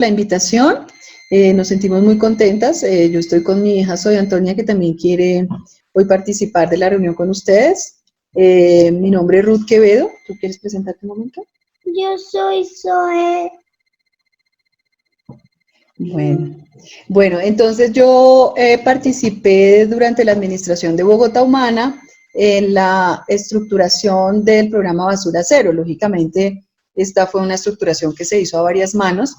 la invitación. Nos sentimos muy contentas. Yo estoy con mi hija, soy Antonia, que también quiere hoy participar de la reunión con ustedes. Mi nombre es Ruth Quevedo. ¿Tú quieres presentarte un momento? Yo soy Zoe. Bueno, entonces yo participé durante la administración de Bogotá Humana en la estructuración del programa Basura Cero. Lógicamente, esta fue una estructuración que se hizo a varias manos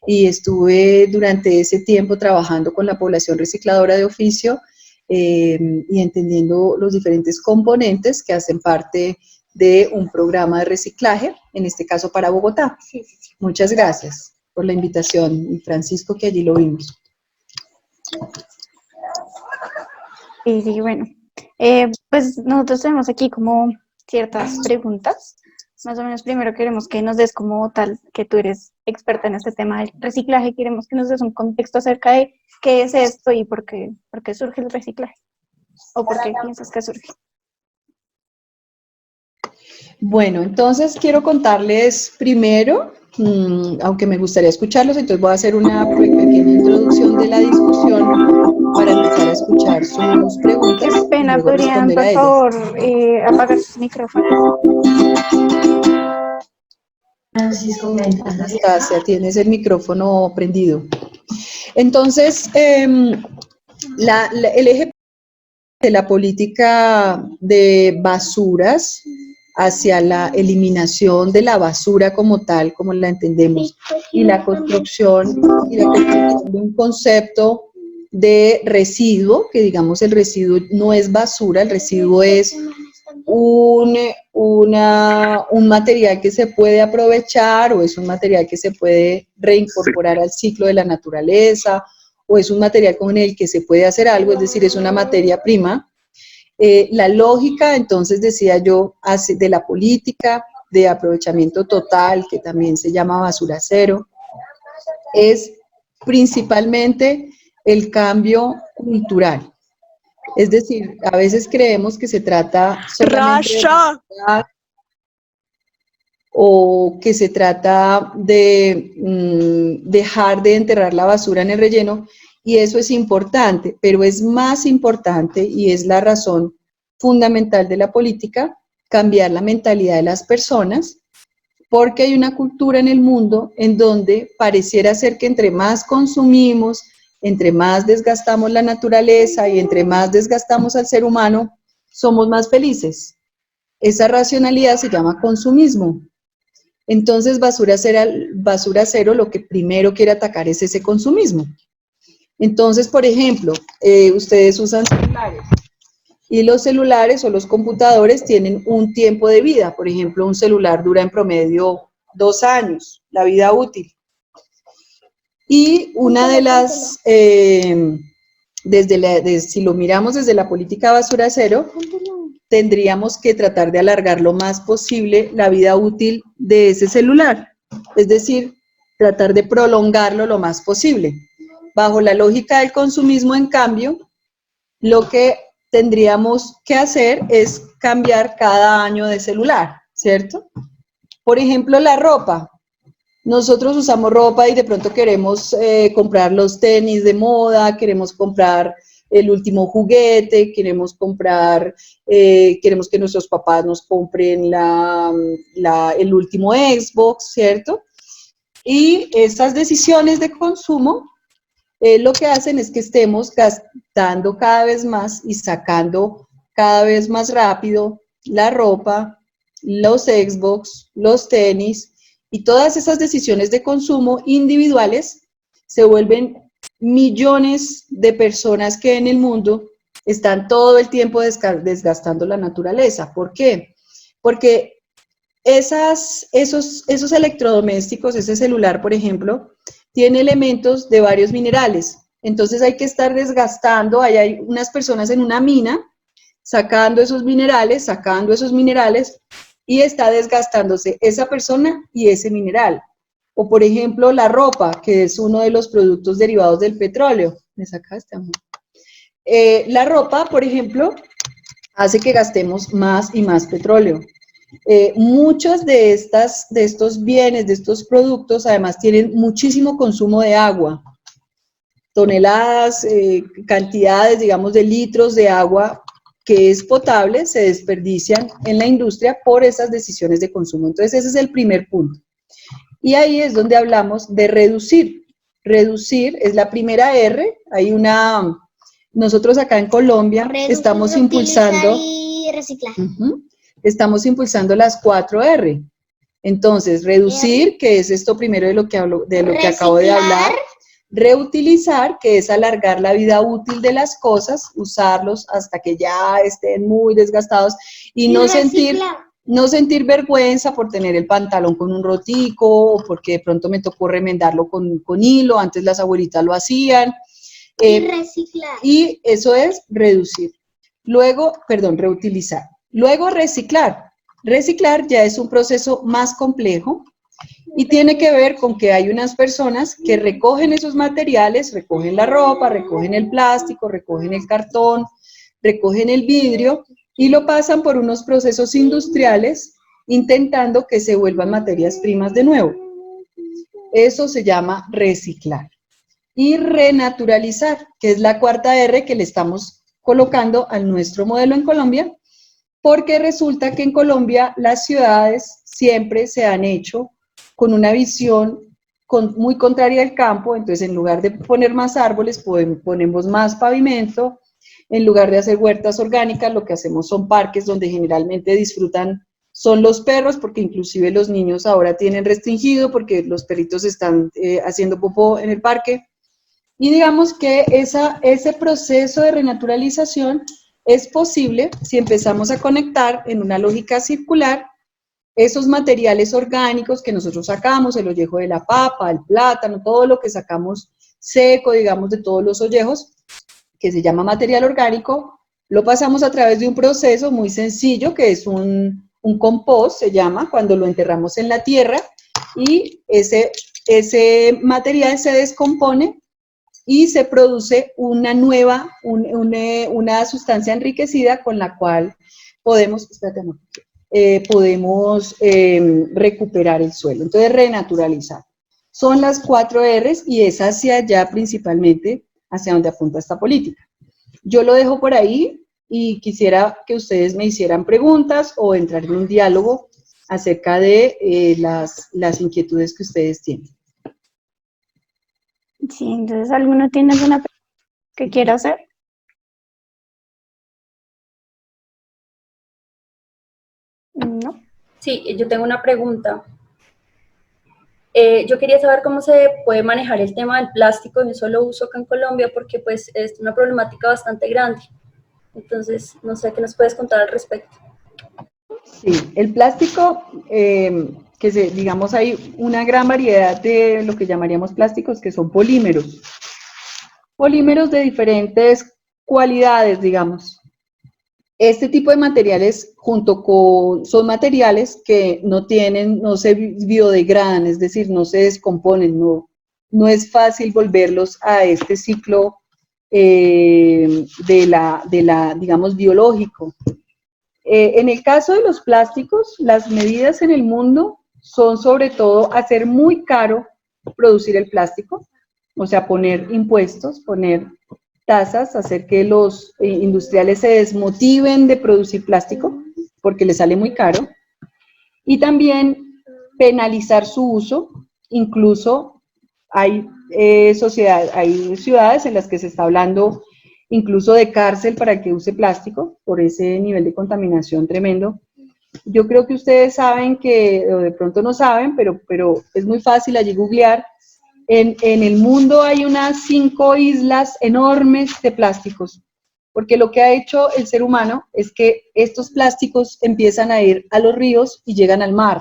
y estuve durante ese tiempo trabajando con la población recicladora de oficio y entendiendo los diferentes componentes que hacen parte de un programa de reciclaje, en este caso para Bogotá. Muchas gracias por la invitación, y Francisco, que allí lo vimos. Sí, bueno. Pues nosotros tenemos aquí como ciertas preguntas. Más o menos primero queremos que nos des como tal, que tú eres experta en este tema del reciclaje, queremos que nos des un contexto acerca de qué es esto y por qué surge el reciclaje, o por qué piensas que surge. Bueno, entonces quiero contarles primero, aunque me gustaría escucharlos, entonces voy a hacer una pequeña introducción de la discusión para empezar a escuchar sus preguntas. Qué pena, y luego podrían, responder por a ellas. favor, apagar sus micrófonos. Francisco, Anastasia, tienes el micrófono prendido. Entonces, el eje de la política de basuras hacia la eliminación de la basura como tal, como la entendemos, y la construcción de un concepto de residuo, que digamos el residuo no es basura, el residuo es un material que se puede aprovechar, o es un material que se puede reincorporar al ciclo de la naturaleza, o es un material con el que se puede hacer algo, es decir, es una materia prima. La lógica, entonces, decía yo, de la política de aprovechamiento total, que también se llama basura cero, es principalmente el cambio cultural. Es decir, a veces creemos que se trata solamente de o que se trata de dejar de enterrar la basura en el relleno, y eso es importante, pero es más importante, y es la razón fundamental de la política, cambiar la mentalidad de las personas, porque hay una cultura en el mundo en donde pareciera ser que entre más consumimos, entre más desgastamos la naturaleza y entre más desgastamos al ser humano, somos más felices. Esa racionalidad se llama consumismo. Entonces, basura cero lo que primero quiere atacar es ese consumismo. Entonces, por ejemplo, ustedes usan celulares, y los celulares o los computadores tienen un tiempo de vida. Por ejemplo, un celular dura en promedio 2 años, la vida útil. Y una de las, si lo miramos desde la política basura cero, tendríamos que tratar de alargar lo más posible la vida útil de ese celular. Es decir, tratar de prolongarlo lo más posible. Bajo la lógica del consumismo, en cambio, lo que tendríamos que hacer es cambiar cada año de celular, ¿cierto? Por ejemplo, la ropa. Nosotros usamos ropa y de pronto queremos comprar los tenis de moda, queremos comprar el último juguete, queremos que nuestros papás nos compren el último Xbox, ¿cierto? Y esas decisiones de consumo lo que hacen es que estemos gastando cada vez más y sacando cada vez más rápido la ropa, los Xbox, los tenis, y todas esas decisiones de consumo individuales se vuelven millones de personas que en el mundo están todo el tiempo desgastando la naturaleza. ¿Por qué? Porque esos electrodomésticos, ese celular, por ejemplo, tiene elementos de varios minerales. Entonces hay que estar desgastando, hay unas personas en una mina sacando esos minerales, y está desgastándose esa persona y ese mineral. O por ejemplo la ropa, que es uno de los productos derivados del petróleo. ¿Me sacaste, amor? La ropa, por ejemplo, hace que gastemos más y más petróleo. Muchos de estos bienes, de estos productos, además tienen muchísimo consumo de agua. Toneladas, cantidades, digamos, de litros de agua que es potable se desperdician en la industria por esas decisiones de consumo. Entonces, ese es el primer punto. Y ahí es donde hablamos de reducir. Reducir es la primera R. Nosotros acá en Colombia estamos impulsando... y reciclar. Estamos impulsando las 4 R. Entonces, reducir, que es esto primero de lo que acabo de hablar. Reutilizar, que es alargar la vida útil de las cosas, usarlos hasta que ya estén muy desgastados y no sentir vergüenza por tener el pantalón con un rotico o porque de pronto me tocó remendarlo con hilo, antes las abuelitas lo hacían. Y reciclar. Y eso es reducir. Luego, reutilizar. Luego reciclar. Reciclar ya es un proceso más complejo y tiene que ver con que hay unas personas que recogen esos materiales, recogen la ropa, recogen el plástico, recogen el cartón, recogen el vidrio y lo pasan por unos procesos industriales intentando que se vuelvan materias primas de nuevo. Eso se llama reciclar. Y renaturalizar, que es la cuarta R que le estamos colocando a nuestro modelo en Colombia, porque resulta que en Colombia las ciudades siempre se han hecho con una visión muy contraria al campo. Entonces, en lugar de poner más árboles, ponemos más pavimento. En lugar de hacer huertas orgánicas, lo que hacemos son parques donde generalmente disfrutan son los perros, porque inclusive los niños ahora tienen restringido porque los perritos están haciendo popó en el parque. Y digamos que ese proceso de renaturalización es posible si empezamos a conectar en una lógica circular esos materiales orgánicos que nosotros sacamos, el ollejo de la papa, el plátano, todo lo que sacamos seco, digamos, de todos los ollejos, que se llama material orgánico, lo pasamos a través de un proceso muy sencillo, que es un compost, se llama, cuando lo enterramos en la tierra, y ese material se descompone y se produce una nueva, una sustancia enriquecida con la cual podemos recuperar el suelo. Entonces, renaturalizar. Son las 4 R's y es hacia allá principalmente hacia donde apunta esta política. Yo lo dejo por ahí y quisiera que ustedes me hicieran preguntas o entrar en un diálogo acerca de las inquietudes que ustedes tienen. Sí, entonces, ¿alguno tiene alguna pregunta que quiera hacer? No. Sí, yo tengo una pregunta. Yo quería saber cómo se puede manejar el tema del plástico de un solo uso acá en Colombia, porque pues es una problemática bastante grande. Entonces, no sé, ¿qué nos puedes contar al respecto? Sí, el plástico, digamos, hay una gran variedad de lo que llamaríamos plásticos, que son polímeros. Polímeros de diferentes cualidades, digamos. Este tipo de materiales, son materiales que no se biodegradan, es decir, no se descomponen, no es fácil volverlos a este ciclo digamos, biológico. En el caso de los plásticos, las medidas en el mundo son sobre todo hacer muy caro producir el plástico, o sea, poner impuestos, poner tasas, hacer que los industriales se desmotiven de producir plástico, porque les sale muy caro, y también penalizar su uso. Incluso hay ciudades en las que se está hablando incluso de cárcel para que use plástico, por ese nivel de contaminación tremendo. Yo creo que ustedes saben o de pronto no saben, pero es muy fácil allí googlear. En el mundo hay unas 5 islas enormes de plásticos, porque lo que ha hecho el ser humano es que estos plásticos empiezan a ir a los ríos y llegan al mar.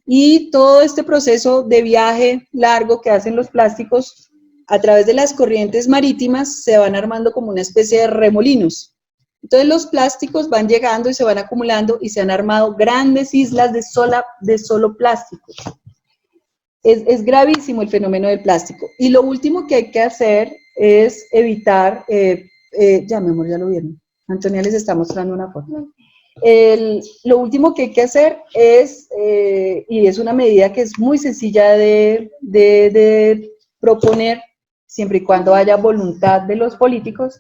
Y todo este proceso de viaje largo que hacen los plásticos a través de las corrientes marítimas se van armando como una especie de remolinos. Entonces los plásticos van llegando y se van acumulando y se han armado grandes islas de solo plástico. Es gravísimo el fenómeno del plástico. Y lo último que hay que hacer es evitar, ya mi amor, ya lo vieron. Antonia les está mostrando una foto. Lo último que hay que hacer es, y es una medida que es muy sencilla de proponer, siempre y cuando haya voluntad de los políticos,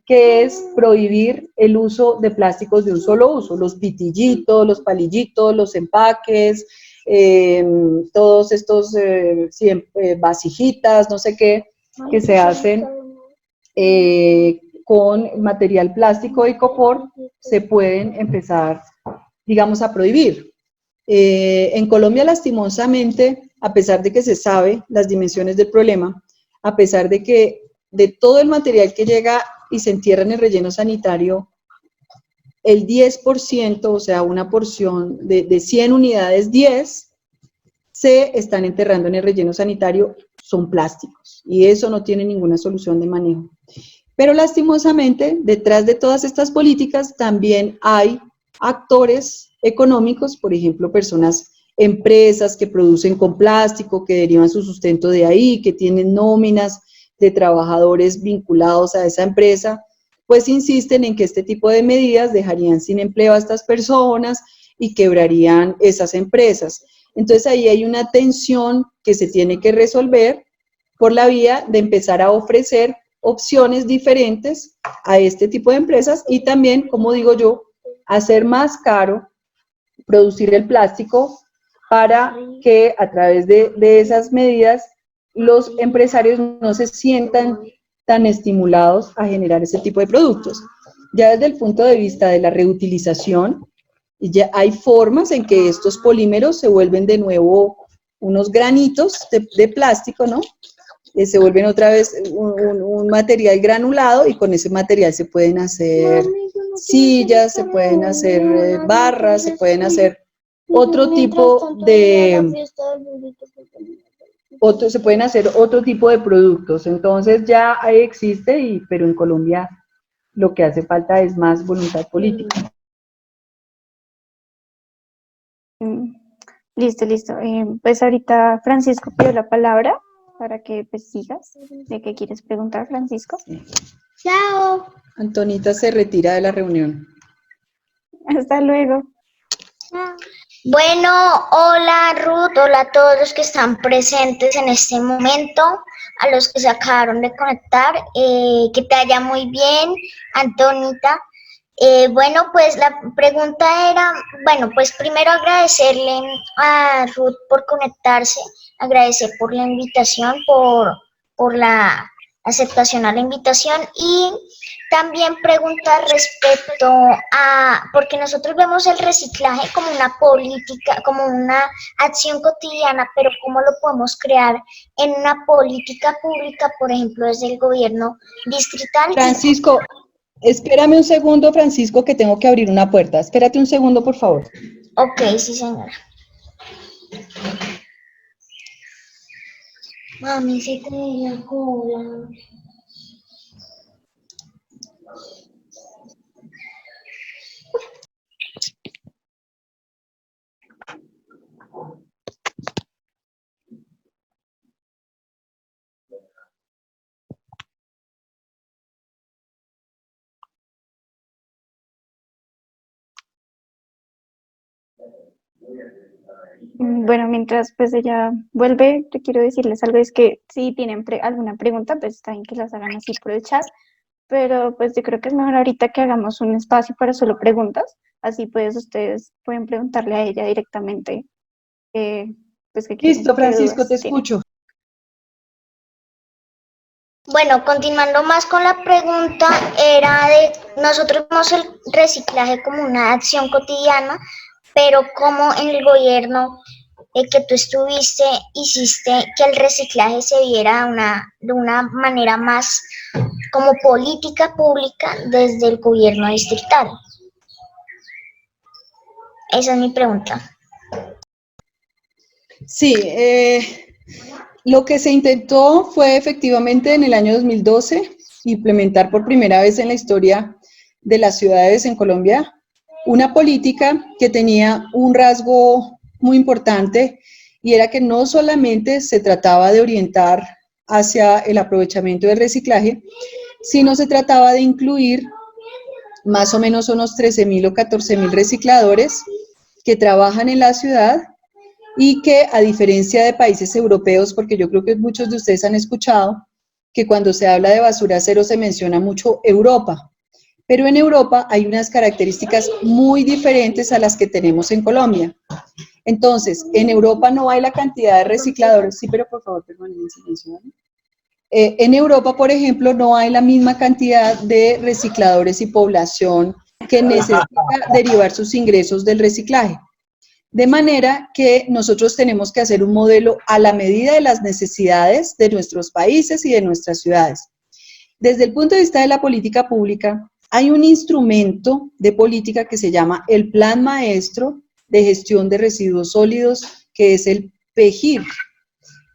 que es prohibir el uso de plásticos de un solo uso, los pitillitos, los palillitos, los empaques, todos estos vasijitas, no sé qué, que se hacen con material plástico de icopor, se pueden empezar, digamos, a prohibir. En Colombia, lastimosamente, a pesar de que se sabe las dimensiones del problema, a pesar de que de todo el material que llega y se entierra en el relleno sanitario, el 10%, o sea, una porción de 100 unidades, 10 se están enterrando en el relleno sanitario, son plásticos, y eso no tiene ninguna solución de manejo. Pero lastimosamente, detrás de todas estas políticas también hay actores económicos, por ejemplo, empresas que producen con plástico, que derivan su sustento de ahí, que tienen nóminas de trabajadores vinculados a esa empresa, pues insisten en que este tipo de medidas dejarían sin empleo a estas personas y quebrarían esas empresas. Entonces ahí hay una tensión que se tiene que resolver por la vía de empezar a ofrecer opciones diferentes a este tipo de empresas y también, como digo yo, hacer más caro producir el plástico para que a través de esas medidas los empresarios no se sientan tan estimulados a generar ese tipo de productos. Ya desde el punto de vista de la reutilización, ya hay formas en que estos polímeros se vuelven de nuevo unos granitos de plástico, ¿no? Se vuelven otra vez un material granulado y con ese material se pueden hacer sillas, se pueden hacer barras, se pueden hacer otro tipo se pueden hacer otro tipo de productos. Entonces ya existe, pero en Colombia lo que hace falta es más voluntad política. Listo, listo. Pues ahorita Francisco pidió la palabra para que pues sigas. ¿De qué quieres preguntar, Francisco? Chao. Antonita se retira de la reunión. Hasta luego. Bueno, hola Ruth, hola a todos los que están presentes en este momento, a los que se acabaron de conectar, que te vaya muy bien, Antonita. Bueno, pues la pregunta era, bueno, pues primero agradecerle a Ruth por conectarse, agradecer por la invitación, por la aceptación a la invitación y también preguntar respecto a, porque nosotros vemos el reciclaje como una política, como una acción cotidiana, pero ¿cómo lo podemos crear en una política pública, por ejemplo, desde el gobierno distrital? Francisco, espérame un segundo, Francisco, que tengo que abrir una puerta. Espérate un segundo, por favor. Ok, sí, señora. Mami, se te ve la cola. Bueno, mientras pues ella vuelve, yo quiero decirles algo, es que si tienen alguna pregunta, pues está bien que las hagan así por el chat, pero pues yo creo que es mejor ahorita que hagamos un espacio para solo preguntas, así pues ustedes pueden preguntarle a ella directamente, pues qué quieren, Listo, qué Francisco, dudas te tienen. escucho. Bueno, continuando más con la pregunta, era de, nosotros vemos el reciclaje como una acción cotidiana, pero como en el gobierno que tú estuviste, hiciste que el reciclaje se viera de una manera más como política pública desde el gobierno distrital. Esa es mi pregunta. Sí, lo que se intentó fue efectivamente en el año 2012 implementar por primera vez en la historia de las ciudades en Colombia una política que tenía un rasgo muy importante y era que no solamente se trataba de orientar hacia el aprovechamiento del reciclaje, sino se trataba de incluir más o menos unos 13.000 o 14.000 recicladores que trabajan en la ciudad y que, a diferencia de países europeos, porque yo creo que muchos de ustedes han escuchado que cuando se habla de basura cero se menciona mucho Europa, pero en Europa hay unas características muy diferentes a las que tenemos en Colombia. Entonces, en Europa no hay la cantidad de recicladores, sí, pero por favor, permanecen en silencio, ¿vale? En Europa, por ejemplo, no hay la misma cantidad de recicladores y población que necesita derivar sus ingresos del reciclaje. De manera que nosotros tenemos que hacer un modelo a la medida de las necesidades de nuestros países y de nuestras ciudades. Desde el punto de vista de la política pública, hay un instrumento de política que se llama el Plan Maestro de Gestión de Residuos Sólidos, que es el PEGIR,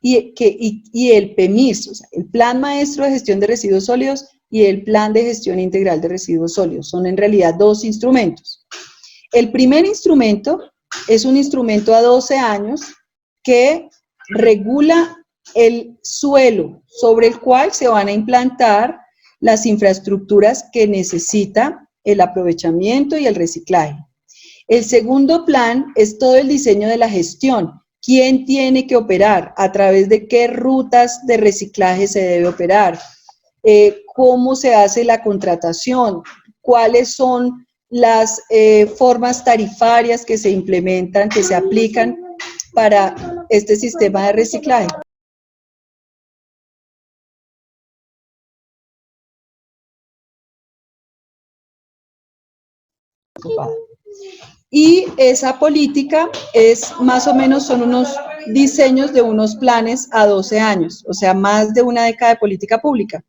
y el PEMIS, o sea, el Plan Maestro de Gestión de Residuos Sólidos y el Plan de Gestión Integral de Residuos Sólidos. Son en realidad dos instrumentos. El primer instrumento es un instrumento a 12 años que regula el suelo sobre el cual se van a implantar las infraestructuras que necesita el aprovechamiento y el reciclaje. El segundo plan es todo el diseño de la gestión. ¿Quién tiene que operar? ¿A través de qué rutas de reciclaje se debe operar? ¿Cómo se hace la contratación? ¿Cuáles son las formas tarifarias que se implementan, que se aplican para este sistema de reciclaje? Y esa política es más o menos, son unos diseños de unos planes a 12 años, o sea, más de una década de política pública.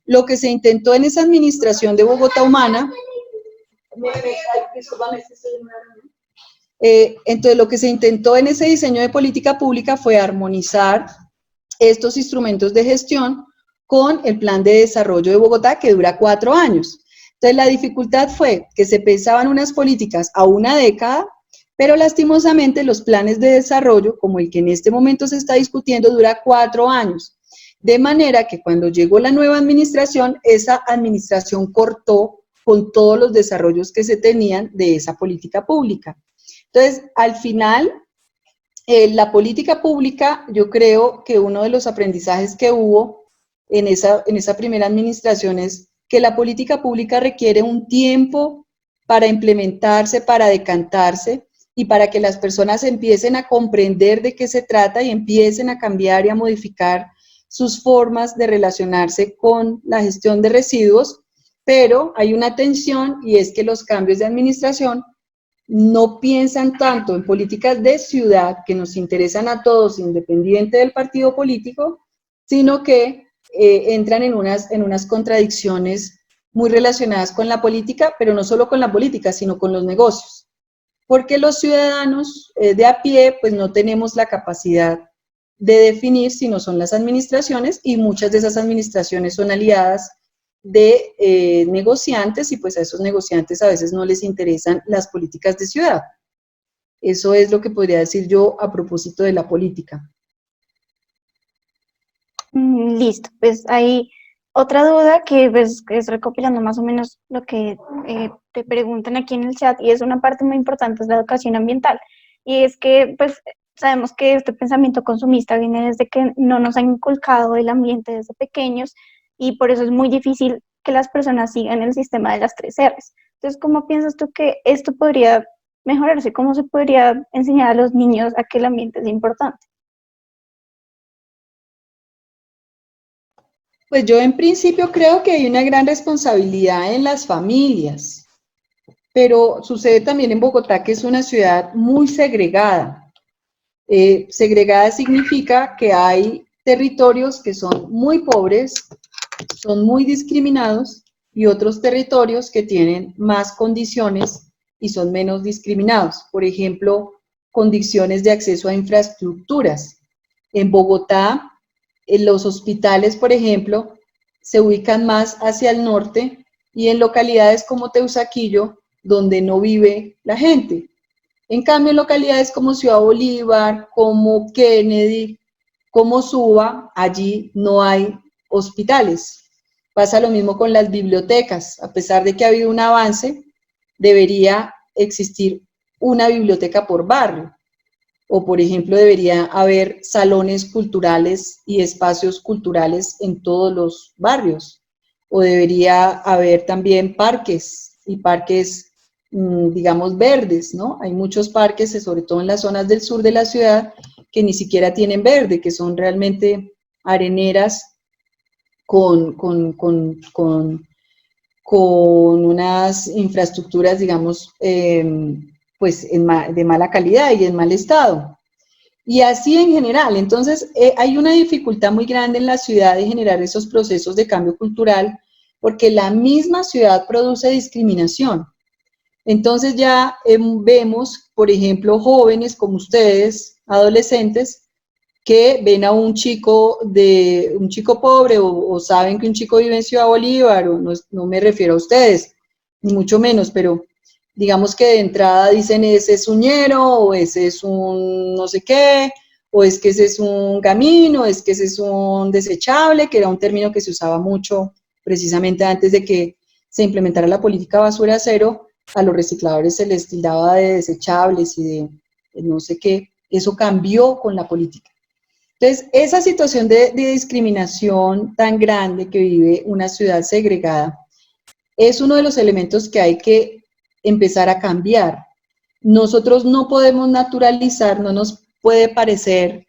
Lo que se intentó en esa administración de Bogotá Humana, entonces lo que se intentó en ese diseño de política pública fue armonizar estos instrumentos de gestión con el plan de desarrollo de Bogotá, que dura 4 años. Entonces, la dificultad fue que se pensaban unas políticas a una década, pero lastimosamente los planes de desarrollo, como el que en este momento se está discutiendo, dura 4 años. De manera que cuando llegó la nueva administración, esa administración cortó con todos los desarrollos que se tenían de esa política pública. Entonces, al final, la política pública, yo creo que uno de los aprendizajes que hubo en esa primera administración es que la política pública requiere un tiempo para implementarse, para decantarse y para que las personas empiecen a comprender de qué se trata y empiecen a cambiar y a modificar sus formas de relacionarse con la gestión de residuos, pero hay una tensión y es que los cambios de administración no piensan tanto en políticas de ciudad que nos interesan a todos, independiente del partido político, sino que entran en unas contradicciones muy relacionadas con la política, pero no solo con la política, sino con los negocios. Porque los ciudadanos de a pie, pues no tenemos la capacidad de definir si no son las administraciones, y muchas de esas administraciones son aliadas de negociantes, y pues a esos negociantes a veces no les interesan las políticas de ciudad. Eso es lo que podría decir yo a propósito de la política. Listo, pues hay otra duda que pues, es recopilando más o menos lo que te preguntan aquí en el chat, y es una parte muy importante, es la educación ambiental. Y es que pues sabemos que este pensamiento consumista viene desde que no nos han inculcado el ambiente desde pequeños, y por eso es muy difícil que las personas sigan el sistema de las 3 R's. Entonces, ¿cómo piensas tú que esto podría mejorarse? ¿Cómo se podría enseñar a los niños a que el ambiente es importante? Pues yo en principio creo que hay una gran responsabilidad en las familias, pero sucede también en Bogotá, que es una ciudad muy segregada. Segregada significa que hay territorios que son muy pobres, son muy discriminados, y otros territorios que tienen más condiciones y son menos discriminados. Por ejemplo, condiciones de acceso a infraestructuras. En Bogotá, en los hospitales, por ejemplo, se ubican más hacia el norte y en localidades como Teusaquillo, donde no vive la gente. En cambio, en localidades como Ciudad Bolívar, como Kennedy, como Suba, allí no hay hospitales. Pasa lo mismo con las bibliotecas. A pesar de que ha habido un avance, debería existir una biblioteca por barrio. O, por ejemplo, debería haber salones culturales y espacios culturales en todos los barrios. O debería haber también parques y parques, digamos, verdes, ¿no? Hay muchos parques, sobre todo en las zonas del sur de la ciudad, que ni siquiera tienen verde, que son realmente areneras con unas infraestructuras, digamos, pues de mala calidad y en mal estado. Y así en general. Entonces, hay una dificultad muy grande en la ciudad de generar esos procesos de cambio cultural, porque la misma ciudad produce discriminación. Entonces ya vemos, por ejemplo, jóvenes como ustedes, adolescentes, que ven a un chico pobre o saben que un chico vive en Ciudad Bolívar, o no me refiero a ustedes, ni mucho menos, pero digamos que de entrada dicen ese es un ñero, o ese es un no sé qué, o es que ese es un gamín, o es que ese es un desechable, que era un término que se usaba mucho precisamente antes de que se implementara la política basura cero. A los recicladores se les tildaba de desechables y de no sé qué. Eso cambió con la política. Entonces, esa situación de discriminación tan grande que vive una ciudad segregada es uno de los elementos que hay que empezar a cambiar. Nosotros no podemos naturalizar, no nos puede parecer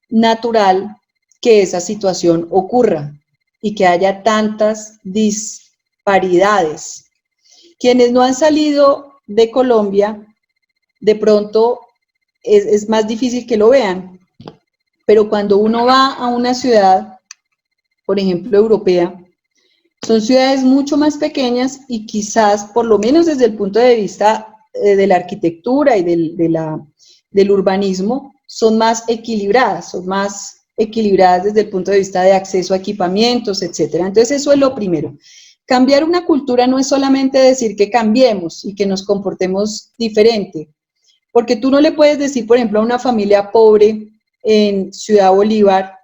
natural que esa situación ocurra y que haya tantas disparidades. Quienes no han salido de Colombia, de pronto es más difícil que lo vean, pero cuando uno va a una ciudad, por ejemplo, europea, son ciudades mucho más pequeñas y quizás, por lo menos desde el punto de vista de la arquitectura y del urbanismo, son más equilibradas desde el punto de vista de acceso a equipamientos, etcétera. Entonces, eso es lo primero. Cambiar una cultura no es solamente decir que cambiemos y que nos comportemos diferente, porque tú no le puedes decir, por ejemplo, a una familia pobre en Ciudad Bolívar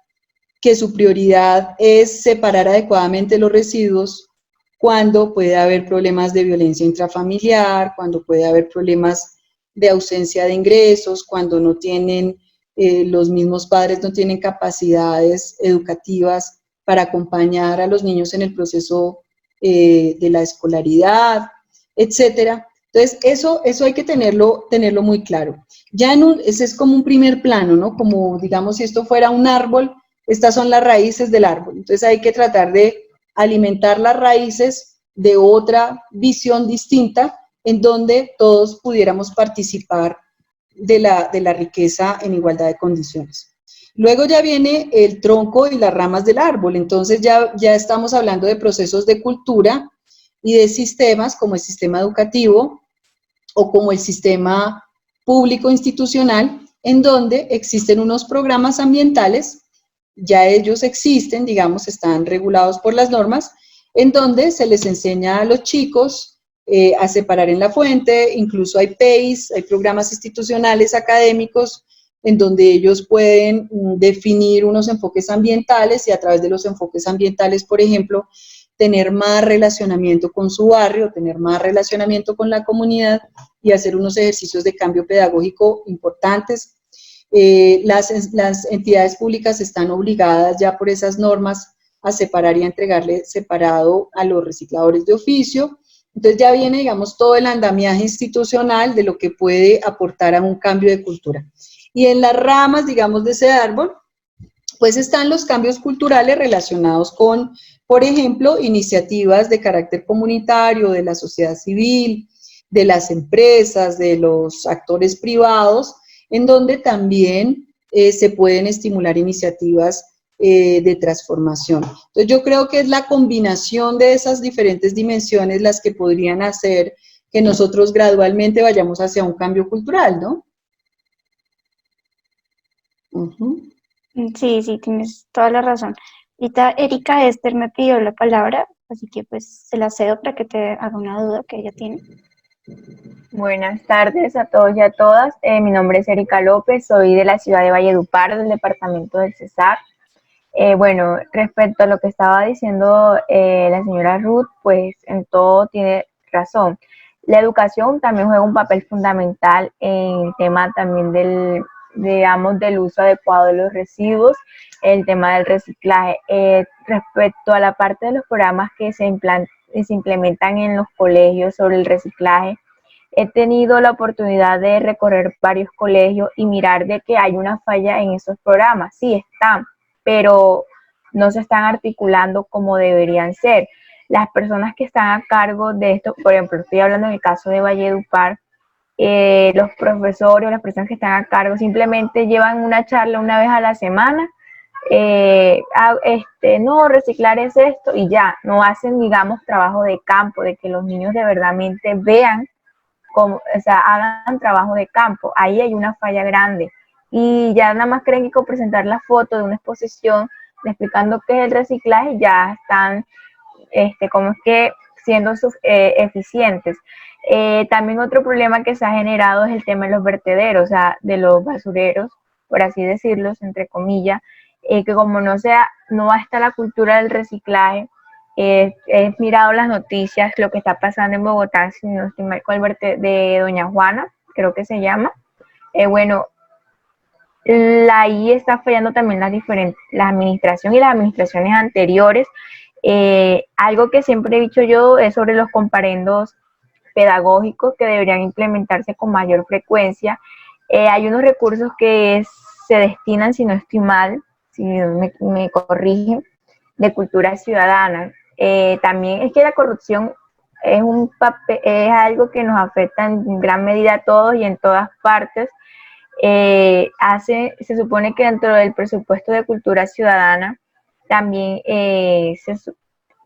que su prioridad es separar adecuadamente los residuos cuando puede haber problemas de violencia intrafamiliar, cuando puede haber problemas de ausencia de ingresos, cuando no tienen, los mismos padres no tienen capacidades educativas para acompañar a los niños en el proceso de la escolaridad, etcétera. Entonces, eso hay que tenerlo muy claro. Ya ese es como un primer plano, ¿no? Como, digamos, si esto fuera un árbol, estas son las raíces del árbol. Entonces, hay que tratar de alimentar las raíces de otra visión distinta en donde todos pudiéramos participar de la riqueza en igualdad de condiciones. Luego ya viene el tronco y las ramas del árbol. Entonces, ya estamos hablando de procesos de cultura y de sistemas como el sistema educativo o como el sistema público institucional, en donde existen unos programas ambientales, ya ellos existen, digamos, están regulados por las normas, en donde se les enseña a los chicos a separar en la fuente, incluso hay PEIs, hay programas institucionales académicos, en donde ellos pueden definir unos enfoques ambientales y a través de los enfoques ambientales, por ejemplo, tener más relacionamiento con su barrio, tener más relacionamiento con la comunidad y hacer unos ejercicios de cambio pedagógico importantes. Las entidades públicas están obligadas ya por esas normas a separar y a entregarle separado a los recicladores de oficio. Entonces ya viene, digamos, todo el andamiaje institucional de lo que puede aportar a un cambio de cultura. Y en las ramas, digamos, de ese árbol, pues están los cambios culturales relacionados con, por ejemplo, iniciativas de carácter comunitario, de la sociedad civil, de las empresas, de los actores privados, en donde también se pueden estimular iniciativas de transformación. Entonces yo creo que es la combinación de esas diferentes dimensiones las que podrían hacer que nosotros gradualmente vayamos hacia un cambio cultural, ¿no? Sí, sí, tienes toda la razón. Ahorita Erika Esther me pidió la palabra, así que pues se la cedo para que te haga una duda que ella tiene. Buenas tardes a todos y a todas. Mi nombre es Erika López, soy de la ciudad de Valledupar, del departamento del Cesar. Bueno, respecto a lo que estaba diciendo la señora Ruth, pues en todo tiene razón. La educación también juega un papel fundamental en el tema también digamos, del uso adecuado de los residuos, el tema del reciclaje. Respecto a la parte de los programas que se implementan en los colegios sobre el reciclaje, he tenido la oportunidad de recorrer varios colegios y mirar de que hay una falla en esos programas. Sí, están, pero no se están articulando como deberían ser. Las personas que están a cargo de esto, por ejemplo, estoy hablando en el caso de Valledupar, los profesores o las personas que están a cargo simplemente llevan una charla una vez a la semana, no, reciclar es esto y ya, no hacen, digamos, trabajo de campo, de que los niños de verdadmente vean como, o sea, hagan trabajo de campo. Ahí hay una falla grande. Y ya nada más creen que con presentar la foto de una exposición explicando qué es el reciclaje, ya están, como es que siendo eficientes. También otro problema que se ha generado es el tema de los vertederos, o sea, de los basureros, por así decirlos, entre comillas, que como no está la cultura del reciclaje, he mirado las noticias, lo que está pasando en Bogotá, si no estoy mal, con el de Doña Juana, creo que se llama. Bueno, ahí está fallando también la administración y las administraciones anteriores. Algo que siempre he dicho yo es sobre los comparendos pedagógicos que deberían implementarse con mayor frecuencia. Hay unos recursos que se destinan, si no estoy mal, si me corrigen, de cultura ciudadana. También es que la corrupción es algo que nos afecta en gran medida a todos y en todas partes. Se supone que dentro del presupuesto de cultura ciudadana también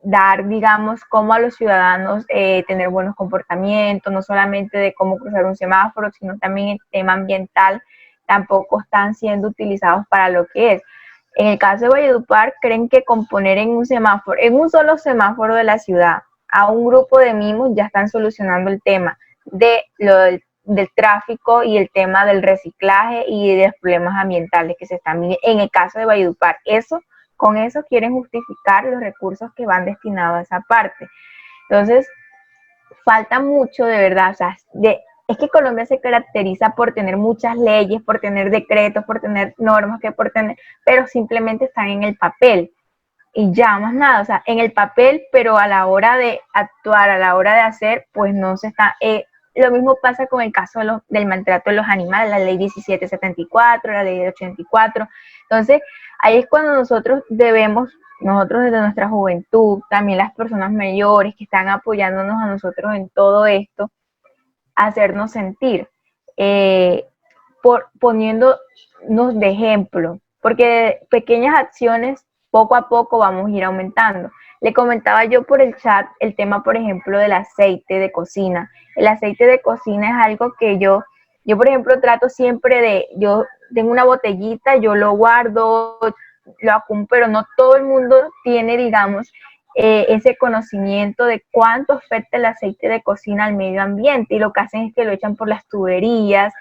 dar, digamos, cómo a los ciudadanos tener buenos comportamientos, no solamente de cómo cruzar un semáforo, sino también el tema ambiental, tampoco están siendo utilizados para lo que es. En el caso de Valledupar, creen que con poner en un solo semáforo de la ciudad, a un grupo de mimos ya están solucionando el tema del tráfico y el tema del reciclaje y de los problemas ambientales que se están viviendo. En el caso de Valledupar, con eso quieren justificar los recursos que van destinados a esa parte. Entonces, falta mucho de verdad, o sea, es que Colombia se caracteriza por tener muchas leyes, por tener decretos, por tener normas, pero simplemente están en el papel y ya más nada, o sea, en el papel, pero a la hora de actuar, a la hora de hacer, pues no se está. Lo mismo pasa con el caso del maltrato de los animales, la ley 1774, la ley 84. Entonces, ahí es cuando nosotros desde nuestra juventud, también las personas mayores que están apoyándonos a nosotros en todo esto, hacernos sentir, poniéndonos de ejemplo, porque pequeñas acciones poco a poco vamos a ir aumentando. Le comentaba yo por el chat el tema, por ejemplo, del aceite de cocina. El aceite de cocina es algo que yo por ejemplo, trato siempre yo tengo una botellita, yo lo guardo, lo acumulo, pero no todo el mundo tiene, digamos, ese conocimiento de cuánto afecta el aceite de cocina al medio ambiente, y lo que hacen es que lo echan por las tuberías.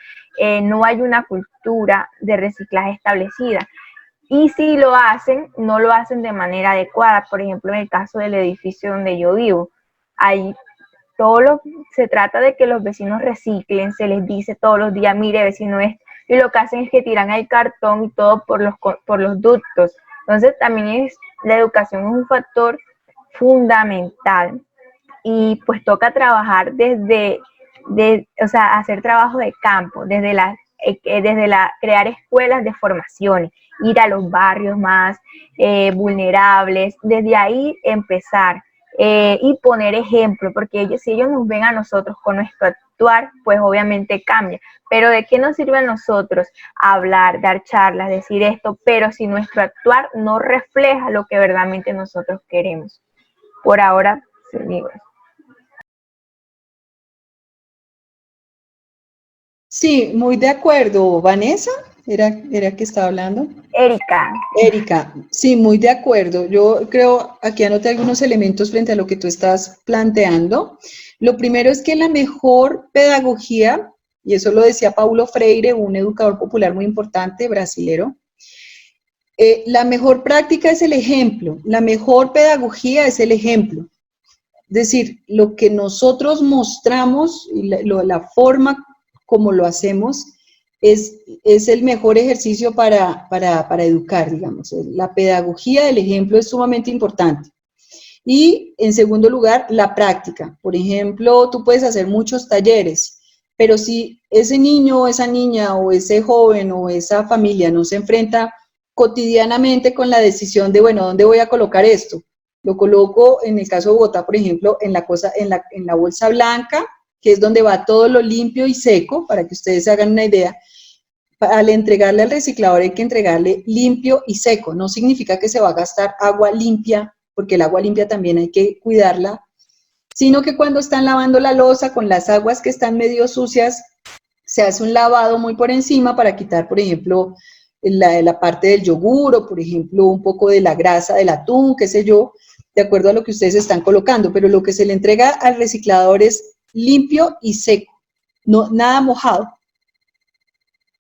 No hay una cultura de reciclaje establecida. Y si lo hacen, no lo hacen de manera adecuada. Por ejemplo, en el caso del edificio donde yo vivo, ahí se trata de que los vecinos reciclen, se les dice todos los días, mire vecino, y lo que hacen es que tiran el cartón y todo por los ductos. Entonces también la educación es un factor fundamental, y pues toca trabajar o sea, hacer trabajo de campo, crear escuelas de formaciones, ir a los barrios más vulnerables, desde ahí empezar. Y poner ejemplo, porque si ellos nos ven a nosotros con nuestro actuar, pues obviamente cambia. Pero ¿de qué nos sirve a nosotros hablar, dar charlas, decir esto, pero si nuestro actuar no refleja lo que verdaderamente nosotros queremos? Por ahora, digo. Sí, muy de acuerdo. Vanessa, ¿era que estaba hablando? Erika, sí, muy de acuerdo. Yo creo, aquí anoté algunos elementos frente a lo que tú estás planteando. Lo primero es que la mejor pedagogía, y eso lo decía Paulo Freire, un educador popular muy importante, brasilero, La mejor práctica es el ejemplo, la mejor pedagogía es el ejemplo. Es decir, lo que nosotros mostramos y la forma como lo hacemos es el mejor ejercicio para educar, digamos. La pedagogía del ejemplo es sumamente importante. Y en segundo lugar, la práctica. Por ejemplo, tú puedes hacer muchos talleres, pero si ese niño o esa niña o ese joven o esa familia no se enfrenta cotidianamente con la decisión de, bueno, ¿dónde voy a colocar esto? Lo coloco, en el caso de Bogotá, por ejemplo, en la bolsa blanca, que es donde va todo lo limpio y seco, para que ustedes se hagan una idea. Al entregarle al reciclador hay que entregarle limpio y seco. No significa que se va a gastar agua limpia, porque el agua limpia también hay que cuidarla, sino que cuando están lavando la loza con las aguas que están medio sucias, se hace un lavado muy por encima para quitar, por ejemplo, la parte del yogur o, por ejemplo, un poco de la grasa del atún, qué sé yo, de acuerdo a lo que ustedes están colocando, pero lo que se le entrega al reciclador es limpio y seco, no, nada mojado.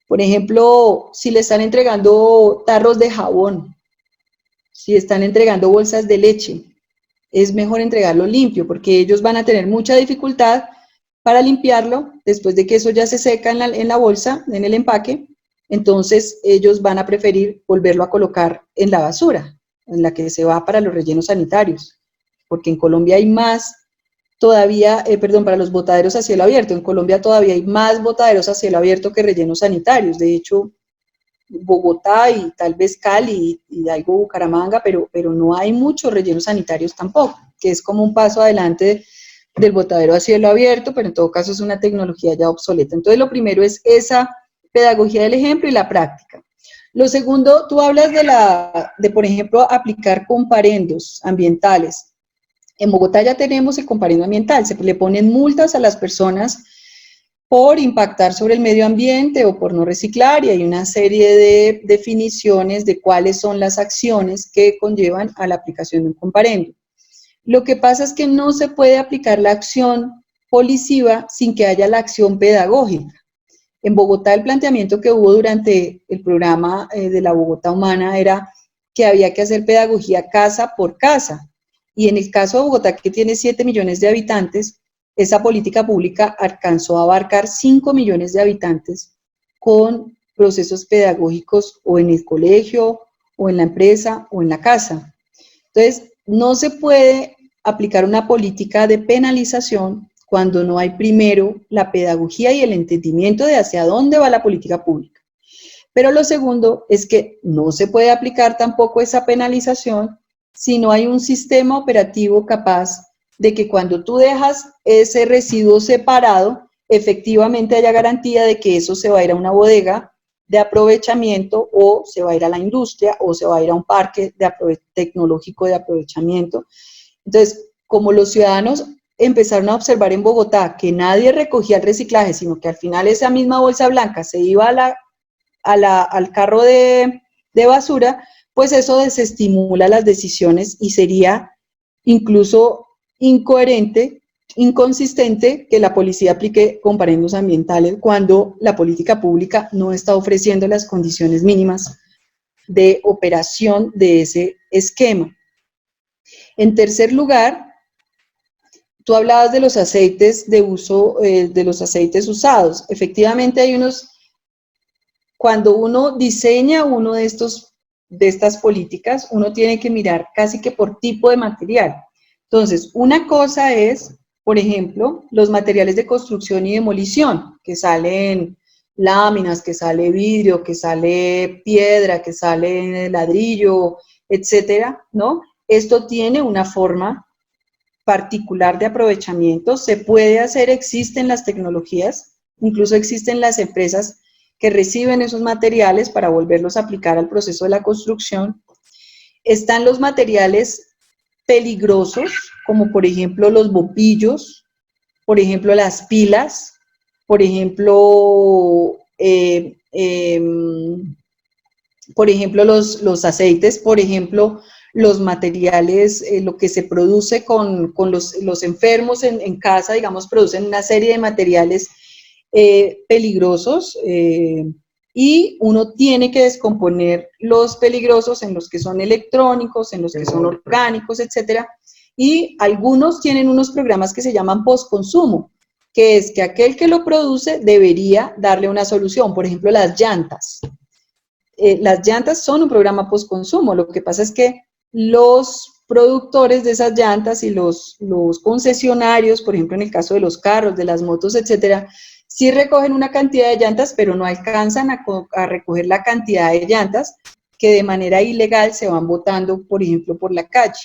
Por ejemplo, si le están entregando tarros de jabón, si están entregando bolsas de leche, es mejor entregarlo limpio, porque ellos van a tener mucha dificultad para limpiarlo, después de que eso ya se seca en la bolsa, en el empaque, entonces ellos van a preferir volverlo a colocar en la basura, en la que se va para los rellenos sanitarios, porque en Colombia hay más todavía, para los botaderos a cielo abierto, en Colombia todavía hay más botaderos a cielo abierto que rellenos sanitarios. De hecho, Bogotá y tal vez Cali y algo Bucaramanga, pero no hay muchos rellenos sanitarios tampoco, que es como un paso adelante del botadero a cielo abierto, pero en todo caso es una tecnología ya obsoleta. Entonces lo primero es esa pedagogía del ejemplo y la práctica. Lo segundo, tú hablas de por ejemplo, aplicar comparendos ambientales. En Bogotá ya tenemos el comparendo ambiental, se le ponen multas a las personas por impactar sobre el medio ambiente o por no reciclar, y hay una serie de definiciones de cuáles son las acciones que conllevan a la aplicación de un comparendo. Lo que pasa es que no se puede aplicar la acción policiva sin que haya la acción pedagógica. En Bogotá el planteamiento que hubo durante el programa de la Bogotá Humana era que había que hacer pedagogía casa por casa, y en el caso de Bogotá, que tiene 7 millones de habitantes, esa política pública alcanzó a abarcar 5 millones de habitantes con procesos pedagógicos o en el colegio, o en la empresa, o en la casa. Entonces, no se puede aplicar una política de penalización cuando no hay primero la pedagogía y el entendimiento de hacia dónde va la política pública. Pero lo segundo es que no se puede aplicar tampoco esa penalización si no hay un sistema operativo capaz de que cuando tú dejas ese residuo separado, efectivamente haya garantía de que eso se va a ir a una bodega de aprovechamiento, o se va a ir a la industria, o se va a ir a un parque tecnológico de aprovechamiento. Entonces, como los ciudadanos empezaron a observar en Bogotá que nadie recogía el reciclaje, sino que al final esa misma bolsa blanca se iba al carro de basura, pues eso desestimula las decisiones y sería incluso incoherente, inconsistente que la policía aplique comparendos ambientales cuando la política pública no está ofreciendo las condiciones mínimas de operación de ese esquema. En tercer lugar, tú hablabas de los aceites de uso, de los aceites usados. Efectivamente hay unos, cuando uno diseña uno de estas políticas, uno tiene que mirar casi que por tipo de material. Entonces, una cosa es, por ejemplo, los materiales de construcción y demolición, que salen láminas, que sale vidrio, que sale piedra, que sale ladrillo, etcétera, ¿no? Esto tiene una forma particular de aprovechamiento, se puede hacer, existen las tecnologías, incluso existen las empresas que reciben esos materiales para volverlos a aplicar al proceso de la construcción. Están los materiales peligrosos, como por ejemplo los bombillos, por ejemplo las pilas, por ejemplo, los aceites, por ejemplo, los materiales, lo que se produce con los enfermos en casa, digamos, producen una serie de materiales peligrosos, y uno tiene que descomponer los peligrosos en los que son electrónicos, en los que son orgánicos, etcétera, y algunos tienen unos programas que se llaman postconsumo, que es que aquel que lo produce debería darle una solución, por ejemplo, las llantas. Las llantas son un programa postconsumo, lo que pasa es que los productores de esas llantas y los concesionarios, por ejemplo, en el caso de los carros, de las motos, etcétera, sí recogen una cantidad de llantas, pero no alcanzan a recoger la cantidad de llantas que de manera ilegal se van botando, por ejemplo, por la calle.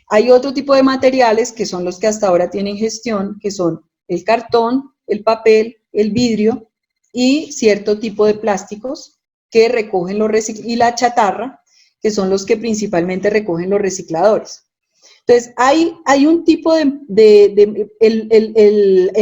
Hay otro tipo de materiales que son los que hasta ahora tienen gestión, que son el cartón, el papel, el vidrio y cierto tipo de plásticos que recogen los recicladores, y la chatarra, que son los que principalmente recogen los recicladores. Entonces, hay un tipo el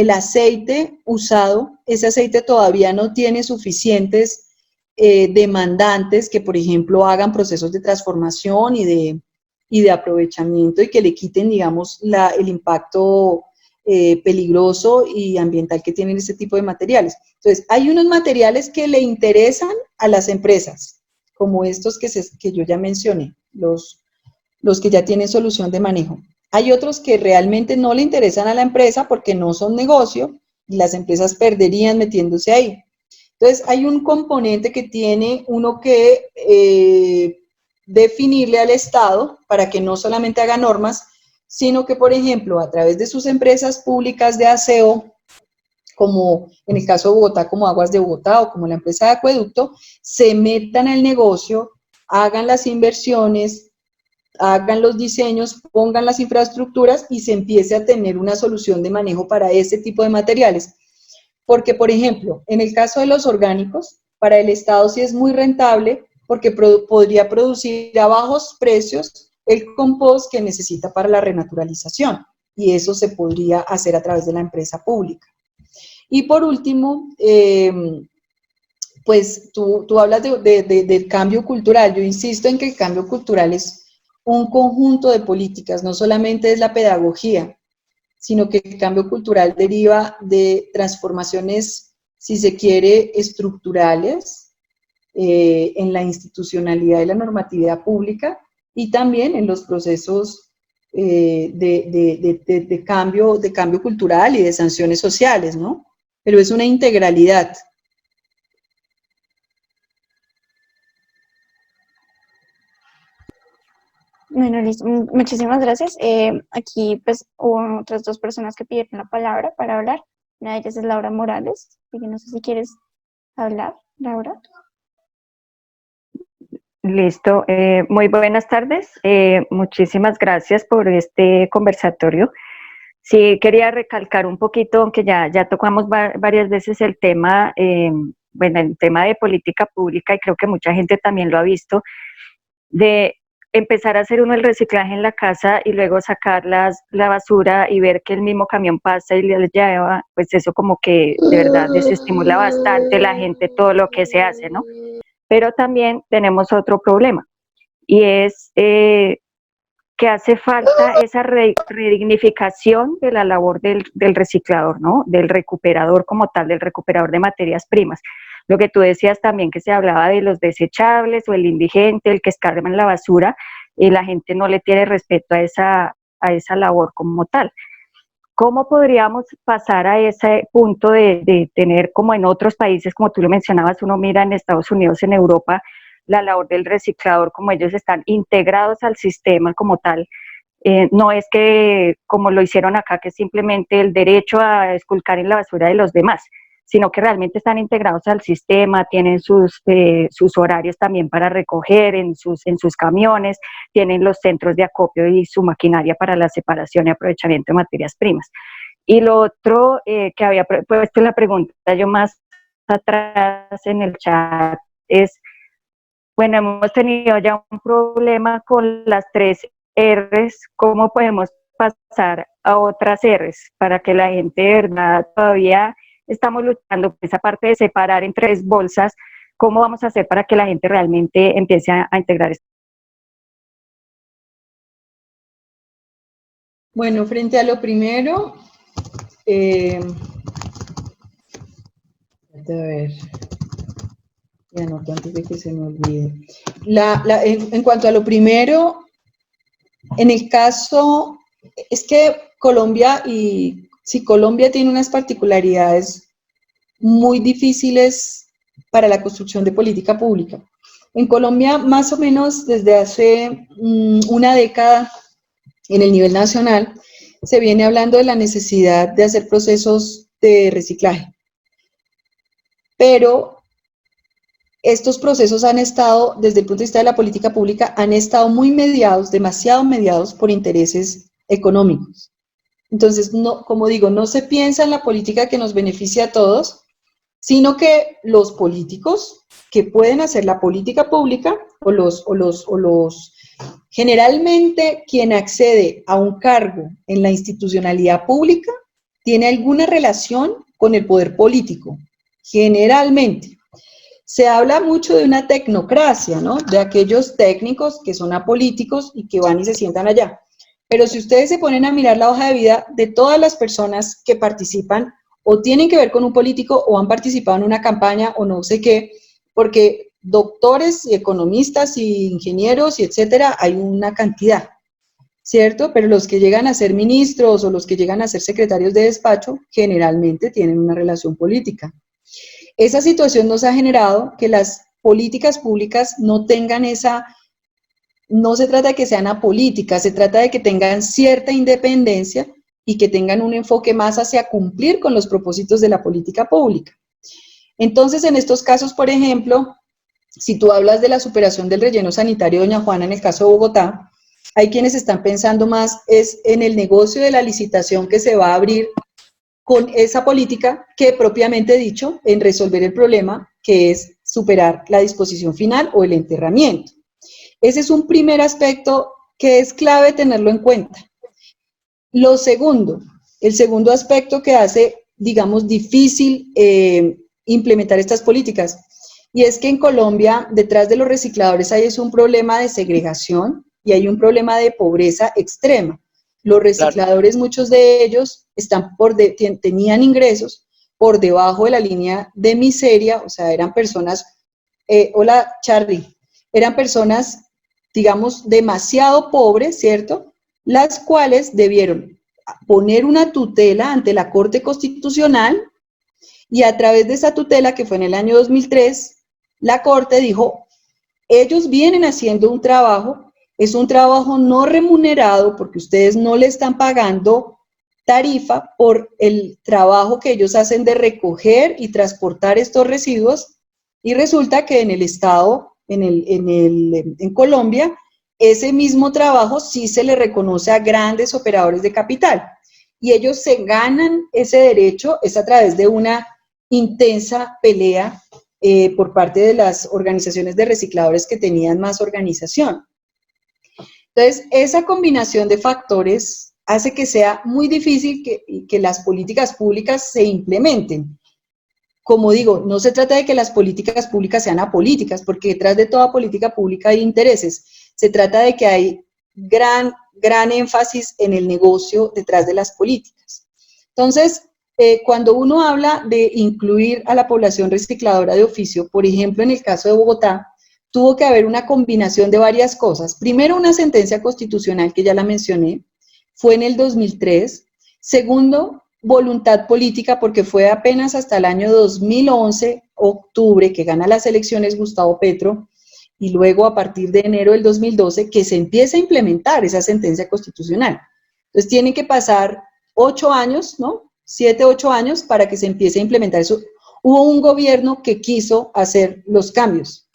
aceite usado, ese aceite todavía no tiene suficientes demandantes que, por ejemplo, hagan procesos de transformación y de aprovechamiento y que le quiten, digamos, el impacto peligroso y ambiental que tienen este tipo de materiales. Entonces, hay unos materiales que le interesan a las empresas, como estos que yo ya mencioné, los que ya tienen solución de manejo. Hay otros que realmente no le interesan a la empresa porque no son negocio y las empresas perderían metiéndose ahí. Entonces, hay un componente que tiene uno que definirle al Estado para que no solamente haga normas, sino que, por ejemplo, a través de sus empresas públicas de aseo, como en el caso de Bogotá, como Aguas de Bogotá o como la empresa de acueducto, se metan al negocio, hagan las inversiones, hagan los diseños, pongan las infraestructuras y se empiece a tener una solución de manejo para ese tipo de materiales. Porque, por ejemplo, en el caso de los orgánicos, para el Estado sí es muy rentable porque podría producir a bajos precios el compost que necesita para la renaturalización y eso se podría hacer a través de la empresa pública. Y por último, pues tú hablas del cambio cultural. Yo insisto en que el cambio cultural es un conjunto de políticas, no solamente es la pedagogía, sino que el cambio cultural deriva de transformaciones, si se quiere, estructurales en la institucionalidad y la normatividad pública y también en los procesos de cambio cultural y de sanciones sociales, ¿no? Pero es una integralidad. Bueno, listo. Muchísimas gracias. Aquí pues hubo otras dos personas que pidieron la palabra para hablar. Una de ellas es Laura Morales. Así que no sé si quieres hablar, Laura. Listo, muy buenas tardes. Muchísimas gracias por este conversatorio. Sí, quería recalcar un poquito, aunque ya tocamos varias veces el tema, bueno, el tema de política pública y creo que mucha gente también lo ha visto, de empezar a hacer uno el reciclaje en la casa y luego sacar la basura y ver que el mismo camión pasa y le lleva, pues eso como que de verdad desestimula bastante la gente todo lo que se hace, ¿no? Pero también tenemos otro problema y es que hace falta esa redignificación de la labor del reciclador, ¿no? Del recuperador como tal, del recuperador de materias primas. Lo que tú decías también que se hablaba de los desechables o el indigente, el que escarba en la basura, y la gente no le tiene respeto a esa labor como tal. ¿Cómo podríamos pasar a ese punto de tener, como en otros países, como tú lo mencionabas, uno mira en Estados Unidos, en Europa, la labor del reciclador, como ellos están integrados al sistema como tal? No es que, como lo hicieron acá, que es simplemente el derecho a esculcar en la basura de los demás, sino que realmente están integrados al sistema, tienen sus horarios también para recoger en sus camiones, tienen los centros de acopio y su maquinaria para la separación y aprovechamiento de materias primas. Y lo otro que había puesto la pregunta yo más atrás en el chat es, bueno, hemos tenido ya un problema con las 3 R's, ¿cómo podemos pasar a otras R's para que la gente de verdad todavía estamos luchando por esa parte de separar en 3 bolsas? ¿Cómo vamos a hacer para que la gente realmente empiece a integrar esto? Bueno, frente a lo primero, a ver. Y anoto antes de que se me olvide. En cuanto a lo primero, en el caso, es que Colombia tiene unas particularidades muy difíciles para la construcción de política pública. En Colombia, más o menos desde hace una década, en el nivel nacional, se viene hablando de la necesidad de hacer procesos de reciclaje. Pero estos procesos han estado, desde el punto de vista de la política pública, han estado muy mediados, demasiado mediados por intereses económicos. Entonces, no, como digo, no se piensa en la política que nos beneficia a todos, sino que los políticos que pueden hacer la política pública, generalmente quien accede a un cargo en la institucionalidad pública, tiene alguna relación con el poder político, generalmente. Se habla mucho de una tecnocracia, ¿no? De aquellos técnicos que son apolíticos y que van y se sientan allá. Pero si ustedes se ponen a mirar la hoja de vida de todas las personas que participan, o tienen que ver con un político, o han participado en una campaña, o no sé qué, porque doctores y economistas y ingenieros y etcétera, hay una cantidad, ¿cierto? Pero los que llegan a ser ministros o los que llegan a ser secretarios de despacho, generalmente tienen una relación política. Esa situación nos ha generado que las políticas públicas no tengan no se trata de que sean apolíticas, se trata de que tengan cierta independencia y que tengan un enfoque más hacia cumplir con los propósitos de la política pública. Entonces, en estos casos, por ejemplo, si tú hablas de la superación del relleno sanitario, doña Juana, en el caso de Bogotá, hay quienes están pensando más es en el negocio de la licitación que se va a abrir con esa política que propiamente dicho en resolver el problema que es superar la disposición final o el enterramiento. Ese es un primer aspecto que es clave tenerlo en cuenta. El segundo aspecto que hace, digamos, difícil implementar estas políticas, y es que en Colombia, detrás de los recicladores hay un problema de segregación y hay un problema de pobreza extrema. Los recicladores, muchos de ellos, tenían ingresos por debajo de la línea de miseria, o sea, eran personas, hola Charlie, eran personas, digamos, demasiado pobres, ¿cierto? Las cuales debieron poner una tutela ante la Corte Constitucional y a través de esa tutela, que fue en el año 2003, la Corte dijo, ellos vienen haciendo un trabajo, es un trabajo no remunerado porque ustedes no le están pagando tarifa por el trabajo que ellos hacen de recoger y transportar estos residuos, y resulta que en el Estado, en Colombia, ese mismo trabajo sí se le reconoce a grandes operadores de capital, y ellos se ganan ese derecho, es a través de una intensa pelea por parte de las organizaciones de recicladores que tenían más organización. Entonces, esa combinación de factores hace que sea muy difícil que las políticas públicas se implementen. Como digo, no se trata de que las políticas públicas sean apolíticas, porque detrás de toda política pública hay intereses. Se trata de que hay gran énfasis en el negocio detrás de las políticas. Entonces, cuando uno habla de incluir a la población recicladora de oficio, por ejemplo, en el caso de Bogotá, tuvo que haber una combinación de varias cosas. Primero, una sentencia constitucional, que ya la mencioné, fue en el 2003. Segundo, voluntad política, porque fue apenas hasta el año 2011, octubre, que gana las elecciones Gustavo Petro, y luego a partir de enero del 2012, que se empieza a implementar esa sentencia constitucional. Entonces, tienen que pasar 8 años, ¿no? 7, 8 años para que se empiece a implementar eso. Hubo un gobierno que quiso hacer los cambios.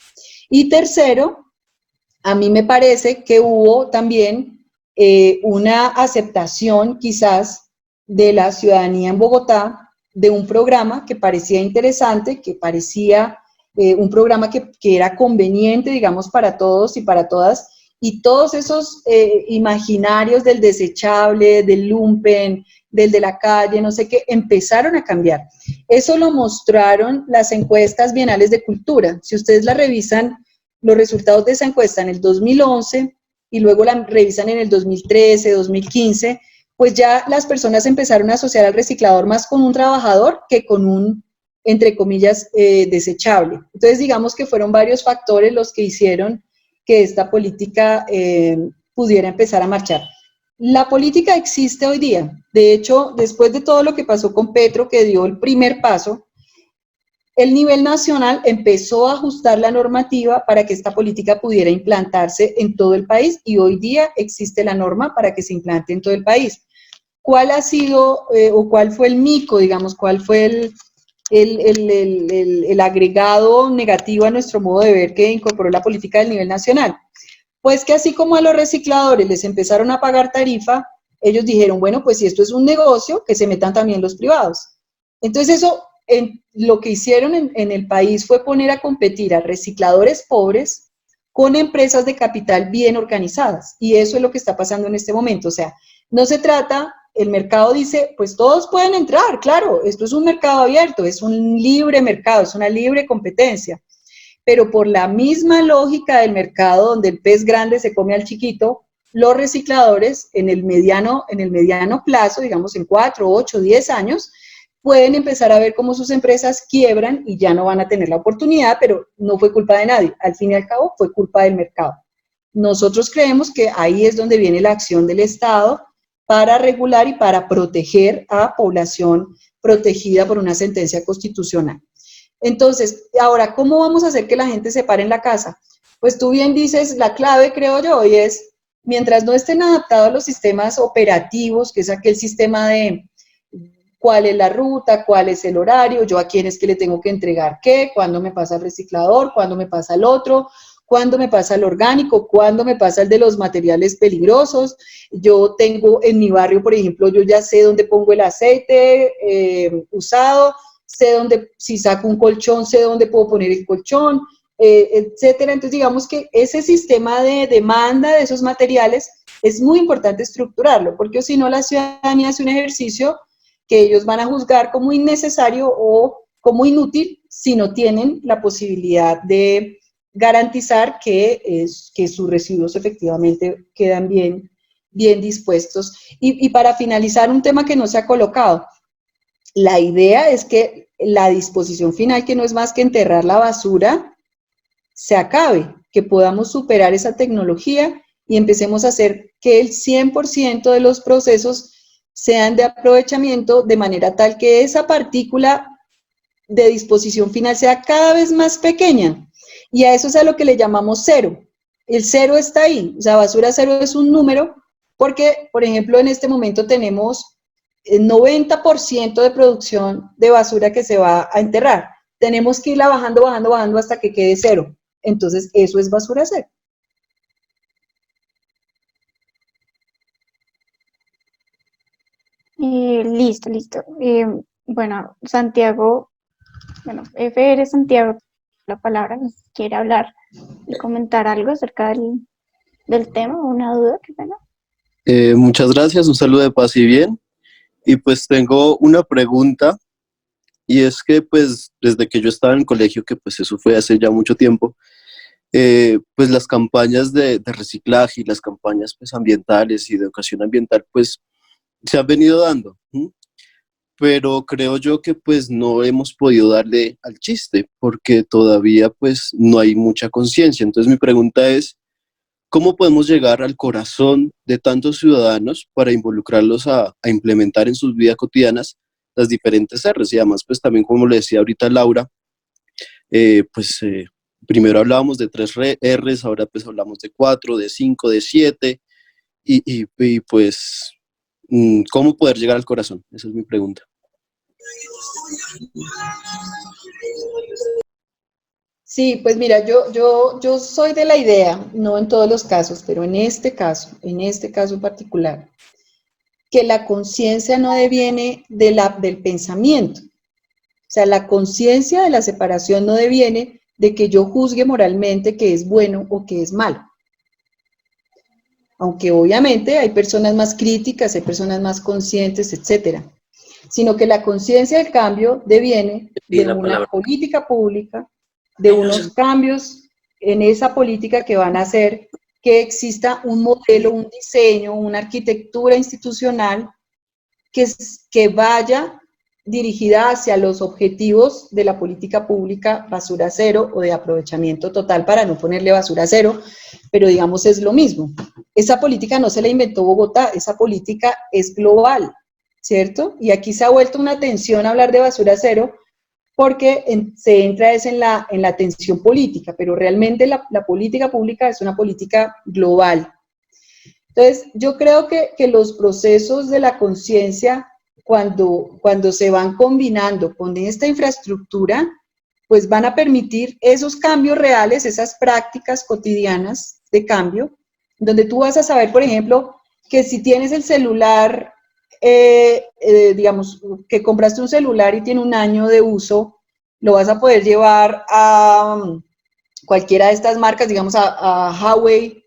Y tercero, a mí me parece que hubo también una aceptación quizás de la ciudadanía en Bogotá de un programa que parecía interesante, que parecía un programa que era conveniente, digamos, para todos y para todas, y todos esos imaginarios del desechable, del lumpen, del de la calle, no sé qué, empezaron a cambiar. Eso lo mostraron las encuestas bienales de cultura. Si ustedes la revisan, los resultados de esa encuesta en el 2011 y luego la revisan en el 2013, 2015, pues ya las personas empezaron a asociar al reciclador más con un trabajador que con un entre comillas, desechable. Entonces, digamos que fueron varios factores los que hicieron que esta política pudiera empezar a marchar. La política existe hoy día. De hecho, después de todo lo que pasó con Petro, que dio el primer paso, el nivel nacional empezó a ajustar la normativa para que esta política pudiera implantarse en todo el país y hoy día existe la norma para que se implante en todo el país. ¿Cuál ha sido o cuál fue el mico, digamos, cuál fue el agregado negativo a nuestro modo de ver que incorporó la política del nivel nacional? Pues que así como a los recicladores les empezaron a pagar tarifa, ellos dijeron, bueno, pues si esto es un negocio, que se metan también los privados. Entonces eso, lo que hicieron en el país fue poner a competir a recicladores pobres con empresas de capital bien organizadas. Y eso es lo que está pasando en este momento. O sea, no se trata, el mercado dice, pues todos pueden entrar, claro, esto es un mercado abierto, es un libre mercado, es una libre competencia. Pero por la misma lógica del mercado, donde el pez grande se come al chiquito, los recicladores en el mediano plazo, digamos en 4, 8, 10 años, pueden empezar a ver cómo sus empresas quiebran y ya no van a tener la oportunidad, pero no fue culpa de nadie, al fin y al cabo fue culpa del mercado. Nosotros creemos que ahí es donde viene la acción del Estado para regular y para proteger a población protegida por una sentencia constitucional. Entonces, ahora, ¿cómo vamos a hacer que la gente se pare en la casa? Pues tú bien dices, la clave, creo yo, y es, mientras no estén adaptados los sistemas operativos, que es aquel sistema de cuál es la ruta, cuál es el horario, yo a quién es que le tengo que entregar qué, cuándo me pasa el reciclador, cuándo me pasa el otro, cuándo me pasa el orgánico, cuándo me pasa el de los materiales peligrosos. Yo tengo en mi barrio, por ejemplo, yo ya sé dónde pongo el aceite usado, sé dónde, si saco un colchón, sé dónde puedo poner el colchón, etcétera. Entonces, digamos que ese sistema de demanda de esos materiales es muy importante estructurarlo, porque si no la ciudadanía hace un ejercicio que ellos van a juzgar como innecesario o como inútil si no tienen la posibilidad de garantizar que sus residuos efectivamente quedan bien dispuestos. Y para finalizar, un tema que no se ha colocado, la idea es que la disposición final, que no es más que enterrar la basura, se acabe, que podamos superar esa tecnología y empecemos a hacer que el 100% de los procesos sean de aprovechamiento de manera tal que esa partícula de disposición final sea cada vez más pequeña. Y a eso es a lo que le llamamos cero. El cero está ahí, o sea, basura cero es un número, porque, por ejemplo, en este momento tenemos el 90% de producción de basura que se va a enterrar. Tenemos que irla bajando, bajando, bajando hasta que quede cero. Entonces, eso es basura cero. Listo, listo. Bueno, Santiago, bueno, FR Santiago, la palabra, quiere hablar y comentar algo acerca del tema, una duda, qué pena. Muchas gracias, un saludo de paz y bien. Y pues tengo una pregunta, y es que pues desde que yo estaba en el colegio, que pues eso fue hace ya mucho tiempo, pues las campañas de reciclaje y las campañas pues ambientales y de educación ambiental pues se han venido dando, ¿m? Pero creo yo que pues no hemos podido darle al chiste porque todavía pues no hay mucha conciencia. Entonces mi pregunta es, ¿cómo podemos llegar al corazón de tantos ciudadanos para involucrarlos a implementar en sus vidas cotidianas las diferentes R's? Y además, pues también como le decía ahorita Laura, primero hablábamos de 3 R's, ahora pues hablamos de 4, de 5, de 7, y pues, ¿cómo poder llegar al corazón? Esa es mi pregunta. Sí, pues mira, yo soy de la idea, no en todos los casos, pero en este caso en particular, que la conciencia no deviene del pensamiento. O sea, la conciencia de la separación no deviene de que yo juzgue moralmente que es bueno o que es malo. Aunque obviamente hay personas más críticas, hay personas más conscientes, etcétera. Sino que la conciencia del cambio deviene de una política pública, de unos cambios en esa política que van a hacer que exista un modelo, un diseño, una arquitectura institucional que vaya dirigida hacia los objetivos de la política pública basura cero o de aprovechamiento total, para no ponerle basura cero, pero digamos es lo mismo. Esa política no se la inventó Bogotá, esa política es global, ¿cierto? Y aquí se ha vuelto una tensión hablar de basura cero, porque se entra es en la tensión política, pero realmente la política pública es una política global. Entonces, yo creo que los procesos de la conciencia, cuando se van combinando con esta infraestructura, pues van a permitir esos cambios reales, esas prácticas cotidianas de cambio, donde tú vas a saber, por ejemplo, que si tienes el celular, digamos, que compraste un celular y tiene un año de uso, lo vas a poder llevar a cualquiera de estas marcas, digamos a Huawei,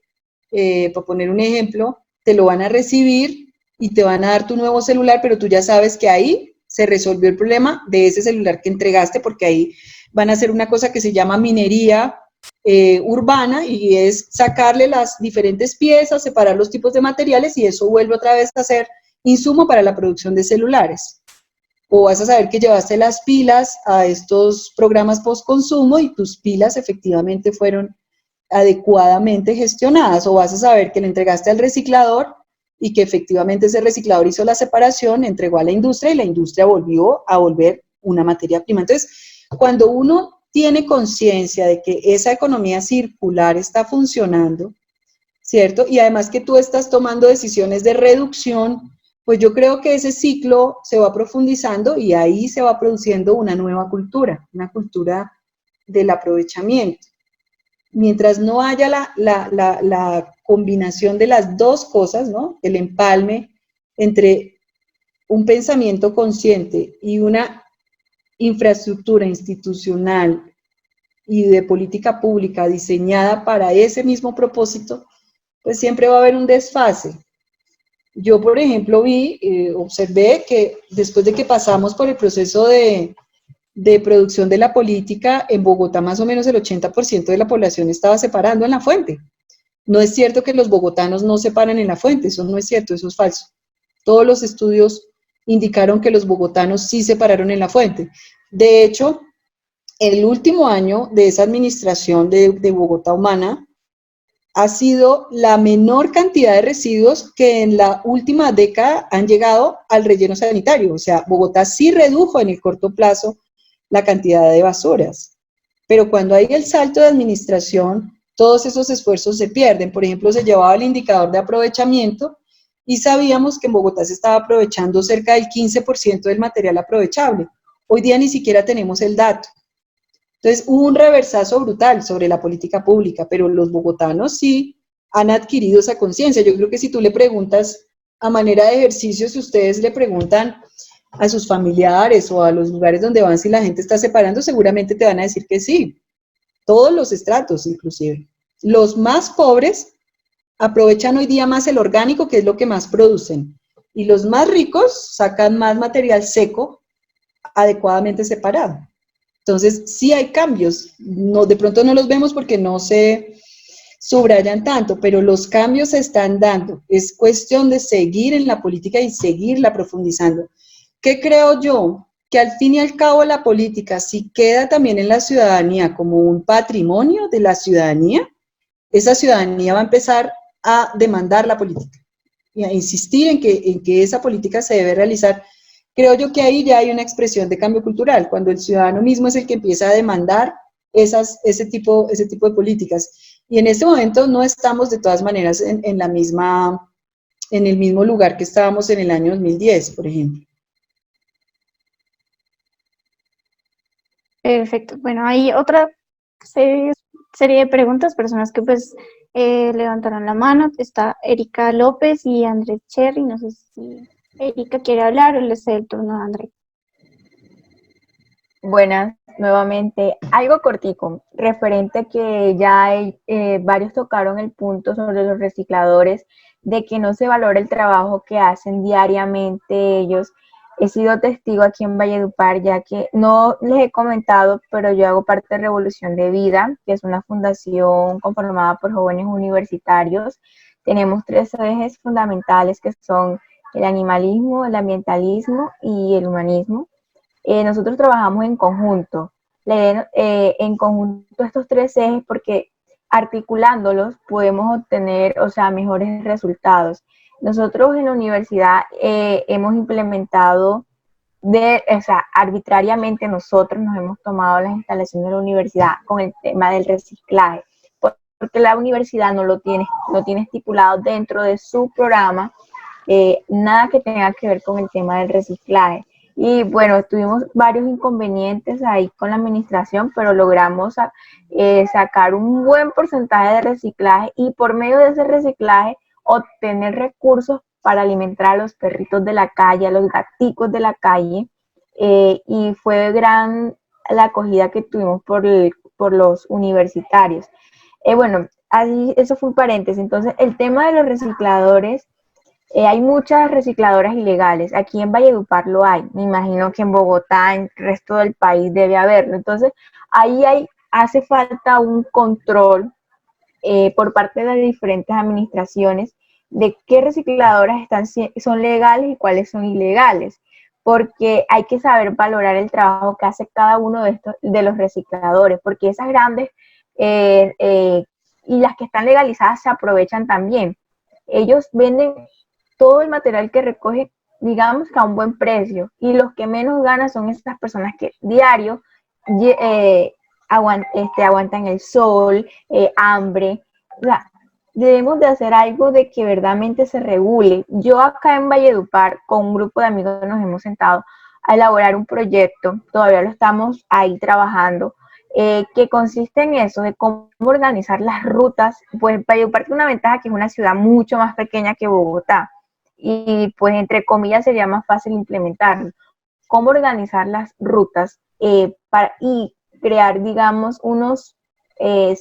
para poner un ejemplo, te lo van a recibir y te van a dar tu nuevo celular, pero tú ya sabes que ahí se resolvió el problema de ese celular que entregaste, porque ahí van a hacer una cosa que se llama minería urbana, y es sacarle las diferentes piezas, separar los tipos de materiales, y eso vuelve otra vez a ser insumo para la producción de celulares. O vas a saber que llevaste las pilas a estos programas post-consumo y tus pilas efectivamente fueron adecuadamente gestionadas, o vas a saber que le entregaste al reciclador y que efectivamente ese reciclador hizo la separación, entregó a la industria y la industria volvió a volver una materia prima. Entonces, cuando uno tiene conciencia de que esa economía circular está funcionando, ¿cierto? Y además que tú estás tomando decisiones de reducción, pues yo creo que ese ciclo se va profundizando y ahí se va produciendo una nueva cultura, una cultura del aprovechamiento. Mientras no haya la combinación de las dos cosas, ¿no? El empalme entre un pensamiento consciente y una infraestructura institucional y de política pública diseñada para ese mismo propósito, pues siempre va a haber un desfase. Yo, por ejemplo, observé que después de que pasamos por el proceso de producción de la política, en Bogotá más o menos el 80% de la población estaba separando en la fuente. No es cierto que los bogotanos no separan en la fuente, eso no es cierto, eso es falso. Todos los estudios indicaron que los bogotanos sí separaron en la fuente. De hecho, el último año de esa administración de Bogotá Humana ha sido la menor cantidad de residuos que en la última década han llegado al relleno sanitario. O sea, Bogotá sí redujo en el corto plazo la cantidad de basuras. Pero cuando hay el salto de administración, todos esos esfuerzos se pierden. Por ejemplo, se llevaba el indicador de aprovechamiento y sabíamos que en Bogotá se estaba aprovechando cerca del 15% del material aprovechable. Hoy día ni siquiera tenemos el dato. Entonces, hubo un reversazo brutal sobre la política pública, pero los bogotanos sí han adquirido esa conciencia. Yo creo que si tú le preguntas a manera de ejercicio, si ustedes le preguntan a sus familiares o a los lugares donde van si la gente está separando, seguramente te van a decir que sí. Todos los estratos, inclusive. Los más pobres aprovechan hoy día más el orgánico, que es lo que más producen. Y los más ricos sacan más material seco adecuadamente separado. Entonces, sí hay cambios. No, de pronto no los vemos porque no se subrayan tanto, pero los cambios se están dando. Es cuestión de seguir en la política y seguirla profundizando. ¿Qué creo yo? Que al fin y al cabo la política, si queda también en la ciudadanía como un patrimonio de la ciudadanía, esa ciudadanía va a empezar a demandar la política y a insistir en que esa política se debe realizar. Creo yo que ahí ya hay una expresión de cambio cultural, cuando el ciudadano mismo es el que empieza a demandar ese tipo de políticas. Y en este momento no estamos de todas maneras en el mismo lugar que estábamos en el año 2010, por ejemplo. Perfecto. Bueno, hay otra serie de preguntas, personas que pues levantaron la mano. Está Erika López y Andrés Cherry. No sé si Erika quiere hablar o le cedo el turno a Andrés. Buenas, nuevamente. Algo cortico, referente a que ya hay, varios tocaron el punto sobre los recicladores, de que no se valora el trabajo que hacen diariamente ellos. He sido testigo aquí en Valledupar, ya que no les he comentado, pero yo hago parte de Revolución de Vida, que es una fundación conformada por jóvenes universitarios. Tenemos 3 ejes fundamentales que son el animalismo, el ambientalismo y el humanismo. nosotros trabajamos en conjunto. En conjunto estos tres ejes porque articulándolos podemos obtener, o sea, mejores resultados. Nosotros en la universidad hemos implementado, o sea, arbitrariamente nosotros nos hemos tomado las instalaciones de la universidad con el tema del reciclaje, porque la universidad no tiene estipulado dentro de su programa nada que tenga que ver con el tema del reciclaje. Y bueno, tuvimos varios inconvenientes ahí con la administración, pero logramos sacar un buen porcentaje de reciclaje y por medio de ese reciclaje obtener recursos para alimentar a los perritos de la calle, a los gaticos de la calle, y fue gran la acogida que tuvimos por los universitarios. Bueno, así, eso fue un paréntesis. Entonces, el tema de los recicladores, hay muchas recicladoras ilegales. Aquí en Valledupar lo hay. Me imagino que en Bogotá, en el resto del país debe haberlo. Entonces, hace falta un control por parte de las diferentes administraciones de qué recicladoras son legales y cuáles son ilegales, porque hay que saber valorar el trabajo que hace cada uno de los recicladores, porque esas grandes y las que están legalizadas se aprovechan también. Ellos venden todo el material que recogen, digamos que a un buen precio, y los que menos ganan son estas personas que diario aguantan el sol, hambre. O sea, debemos de hacer algo de que verdaderamente se regule. Yo acá en Valledupar, con un grupo de amigos, nos hemos sentado a elaborar un proyecto, todavía lo estamos ahí trabajando, que consiste en eso, de cómo organizar las rutas. Pues Valledupar tiene una ventaja que es una ciudad mucho más pequeña que Bogotá, y pues entre comillas sería más fácil implementarlo. Cómo organizar las rutas y crear, digamos, unos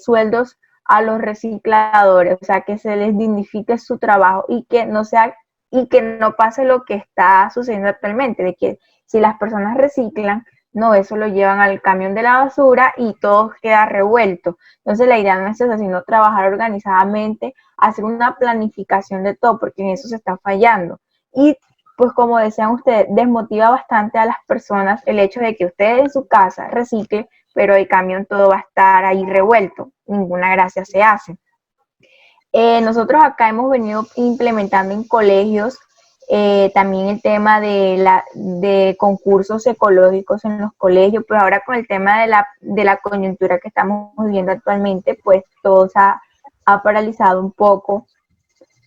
sueldos a los recicladores, o sea, que se les dignifique su trabajo y que no pase lo que está sucediendo actualmente, de que si las personas reciclan, no, eso lo llevan al camión de la basura y todo queda revuelto. Entonces la idea no es esa, sino trabajar organizadamente, hacer una planificación de todo, porque en eso se está fallando. Y pues como decían ustedes, desmotiva bastante a las personas el hecho de que ustedes en su casa reciclen, pero el camión todo va a estar ahí revuelto, ninguna gracia se hace. Nosotros acá hemos venido implementando en colegios también el tema de concursos ecológicos en los colegios, pues ahora con el tema de la coyuntura que estamos viviendo actualmente, pues todo se ha paralizado un poco,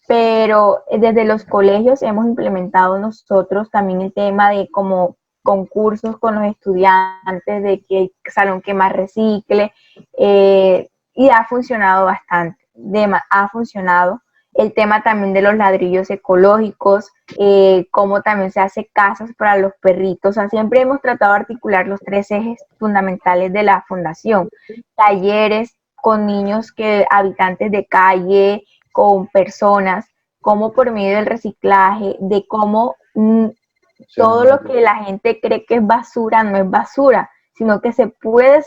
pero desde los colegios hemos implementado nosotros también el tema de como concursos con los estudiantes, de que salón que más recicle, y ha funcionado bastante, ha funcionado. El tema también de los ladrillos ecológicos, cómo también se hace casas para los perritos. O sea, siempre hemos tratado de articular los tres ejes fundamentales de la fundación. Talleres con niños habitantes de calle, con personas, cómo por medio del reciclaje, de cómo todo lo que la gente cree que es basura no es basura, sino que se puede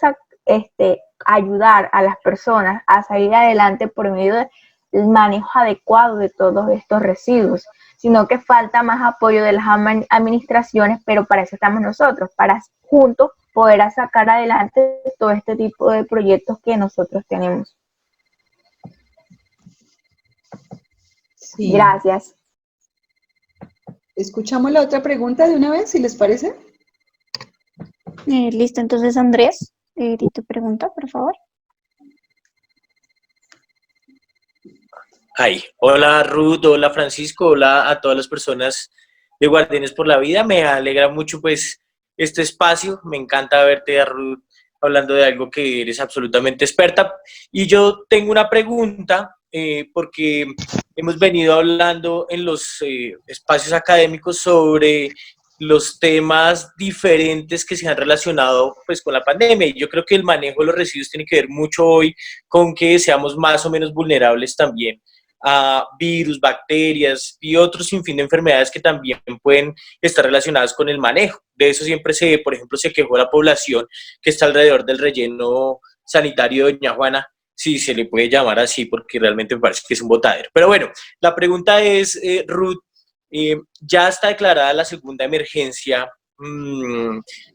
ayudar a las personas a salir adelante por medio del manejo adecuado de todos estos residuos, sino que falta más apoyo de las administraciones, pero para eso estamos nosotros, para juntos poder sacar adelante todo este tipo de proyectos que nosotros tenemos. Sí. Gracias. Escuchamos la otra pregunta de una vez, si les parece. Listo, entonces Andrés, di tu pregunta, por favor. Ay, hola Ruth, hola Francisco, hola a todas las personas de Guardianes por la Vida. Me alegra mucho pues este espacio, me encanta verte a Ruth hablando de algo que eres absolutamente experta. Y yo tengo una pregunta, porque hemos venido hablando en los espacios académicos sobre los temas diferentes que se han relacionado pues con la pandemia, y yo creo que el manejo de los residuos tiene que ver mucho hoy con que seamos más o menos vulnerables también a virus, bacterias y otros sinfín de enfermedades que también pueden estar relacionadas con el manejo. De eso siempre por ejemplo, se quejó la población que está alrededor del relleno sanitario de Doña Juana, si se le puede llamar así, porque realmente me parece que es un botadero. Pero bueno, la pregunta es, Ruth, ya está declarada la segunda emergencia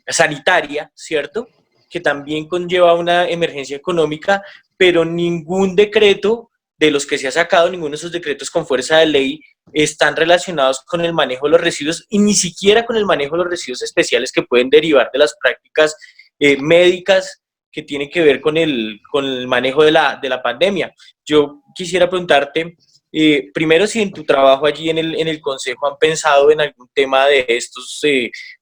sanitaria, ¿cierto? Que también conlleva una emergencia económica, pero ningún decreto de los que se ha sacado, ninguno de esos decretos con fuerza de ley están relacionados con el manejo de los residuos y ni siquiera con el manejo de los residuos especiales que pueden derivar de las prácticas médicas que tienen que ver con el manejo de la pandemia. Yo quisiera preguntarte, primero, si en tu trabajo allí en el Consejo han pensado en algún tema de estos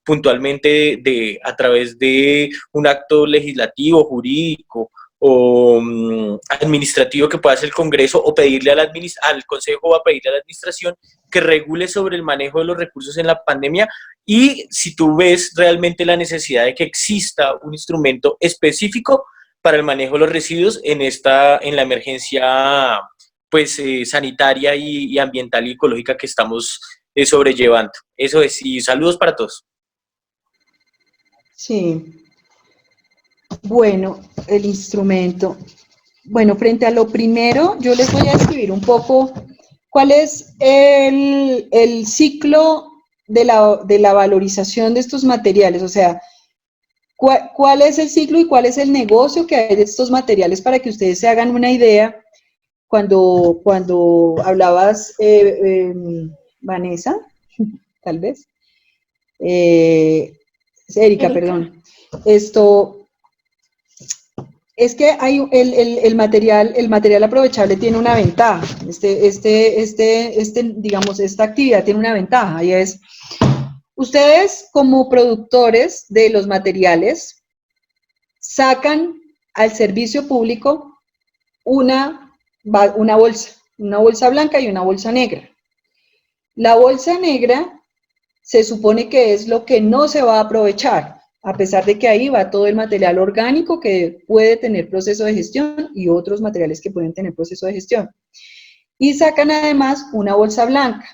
puntualmente a través de un acto legislativo, jurídico o administrativo que pueda hacer el Congreso, o pedirle al Consejo o a pedirle a la Administración que regule sobre el manejo de los recursos en la pandemia, y si tú ves realmente la necesidad de que exista un instrumento específico para el manejo de los residuos en la emergencia pues sanitaria y ambiental y ecológica que estamos sobrellevando. Eso es, y saludos para todos. Sí. Bueno, el instrumento. Bueno, frente a lo primero, yo les voy a describir un poco cuál es el ciclo de la valorización de estos materiales, o sea, cuál es el ciclo y cuál es el negocio que hay de estos materiales para que ustedes se hagan una idea. Cuando hablabas, Vanessa, tal vez, Erika, perdón, es que hay el material aprovechable tiene una ventaja, digamos, esta actividad tiene una ventaja, y es, ustedes como productores de los materiales sacan al servicio público una bolsa blanca y una bolsa negra. La bolsa negra se supone que es lo que no se va a aprovechar, a pesar de que ahí va todo el material orgánico que puede tener proceso de gestión y otros materiales que pueden tener proceso de gestión. Y sacan además una bolsa blanca.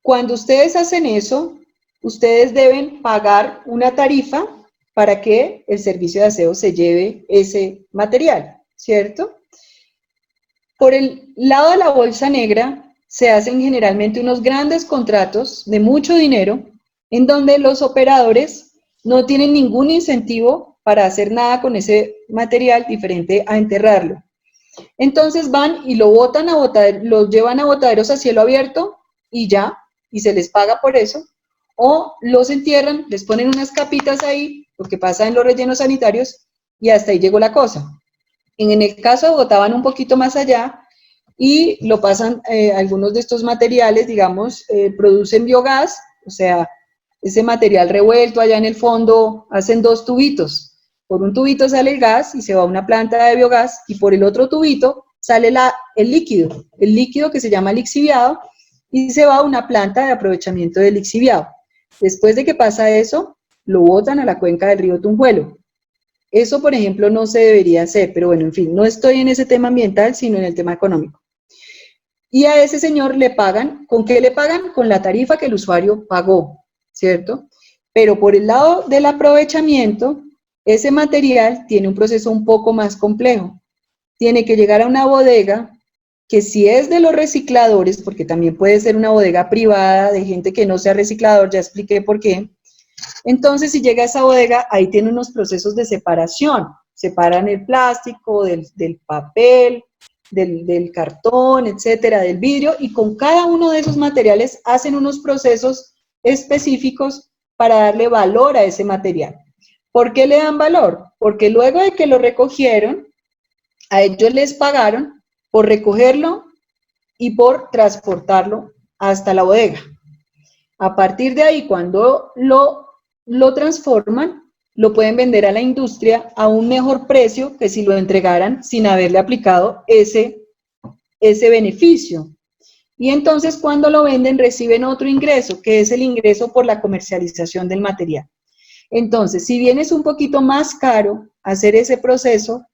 Cuando ustedes hacen eso, ustedes deben pagar una tarifa para que el servicio de aseo se lleve ese material, ¿cierto? Por el lado de la bolsa negra se hacen generalmente unos grandes contratos de mucho dinero en donde los operadores no tienen ningún incentivo para hacer nada con ese material diferente a enterrarlo. Entonces van y lo botan lo llevan a botaderos a cielo abierto y ya, y se les paga por eso, o los entierran, les ponen unas capitas ahí, lo que pasa en los rellenos sanitarios, y hasta ahí llegó la cosa. En el caso de Bogotá van un poquito más allá y lo pasan, algunos de estos materiales, digamos, producen biogás, o sea, ese material revuelto allá en el fondo, hacen dos tubitos. Por un tubito sale el gas y se va a una planta de biogás, y por el otro tubito sale el líquido que se llama lixiviado, y se va a una planta de aprovechamiento del lixiviado. Después de que pasa eso, lo botan a la cuenca del río Tunjuelo. Eso, por ejemplo, no se debería hacer, pero bueno, en fin, no estoy en ese tema ambiental, sino en el tema económico. Y a ese señor le pagan, ¿con qué le pagan? Con la tarifa que el usuario pagó, ¿cierto? Pero por el lado del aprovechamiento, ese material tiene un proceso un poco más complejo. Tiene que llegar a una bodega que, si es de los recicladores, porque también puede ser una bodega privada de gente que no sea reciclador, ya expliqué por qué. Entonces, si llega a esa bodega, ahí tiene unos procesos de separación. Separan el plástico del papel, del cartón, etcétera, del vidrio, y con cada uno de esos materiales hacen unos procesos específicos para darle valor a ese material. ¿Por qué le dan valor? Porque luego de que lo recogieron, a ellos les pagaron por recogerlo y por transportarlo hasta la bodega. A partir de ahí, cuando lo transforman, lo pueden vender a la industria a un mejor precio que si lo entregaran sin haberle aplicado ese beneficio. Y entonces, cuando lo venden, reciben otro ingreso, que es el ingreso por la comercialización del material. Entonces, si bien es un poquito más caro hacer ese proceso,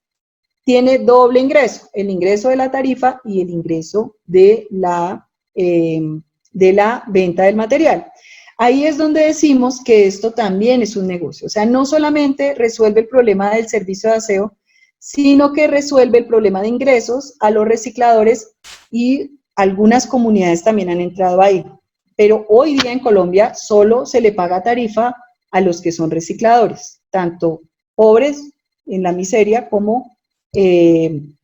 tiene doble ingreso, el ingreso de la tarifa y el ingreso de la venta del material. Ahí es donde decimos que esto también es un negocio. O sea, no solamente resuelve el problema del servicio de aseo, sino que resuelve el problema de ingresos a los recicladores, y algunas comunidades también han entrado ahí. ¿Ok? pero hoy día en Colombia solo se le paga tarifa a los que son recicladores, tanto pobres en la miseria como,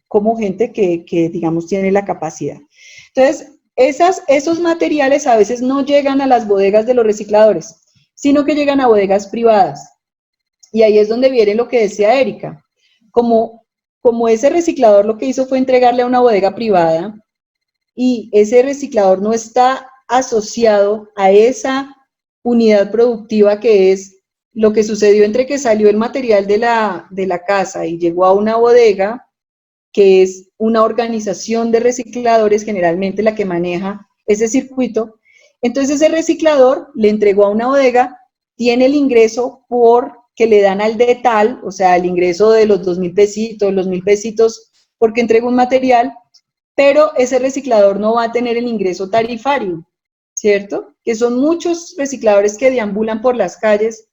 como gente que, digamos, tiene la capacidad. Entonces, esos materiales a veces no llegan a las bodegas de los recicladores, sino que llegan a bodegas privadas. Y ahí es donde viene lo que decía Erika. Como ese reciclador lo que hizo fue entregarle a una bodega privada y ese reciclador no está asociado a esa unidad productiva que es lo que sucedió entre que salió el material de la casa y llegó a una bodega, que es una organización de recicladores, generalmente la que maneja ese circuito. Entonces ese reciclador le entregó a una bodega, tiene el ingreso porque le dan al detal, o sea, el ingreso de los 2.000 pesitos, los 1.000 pesitos, porque entregó un material, pero ese reciclador no va a tener el ingreso tarifario, ¿cierto? Que son muchos recicladores que deambulan por las calles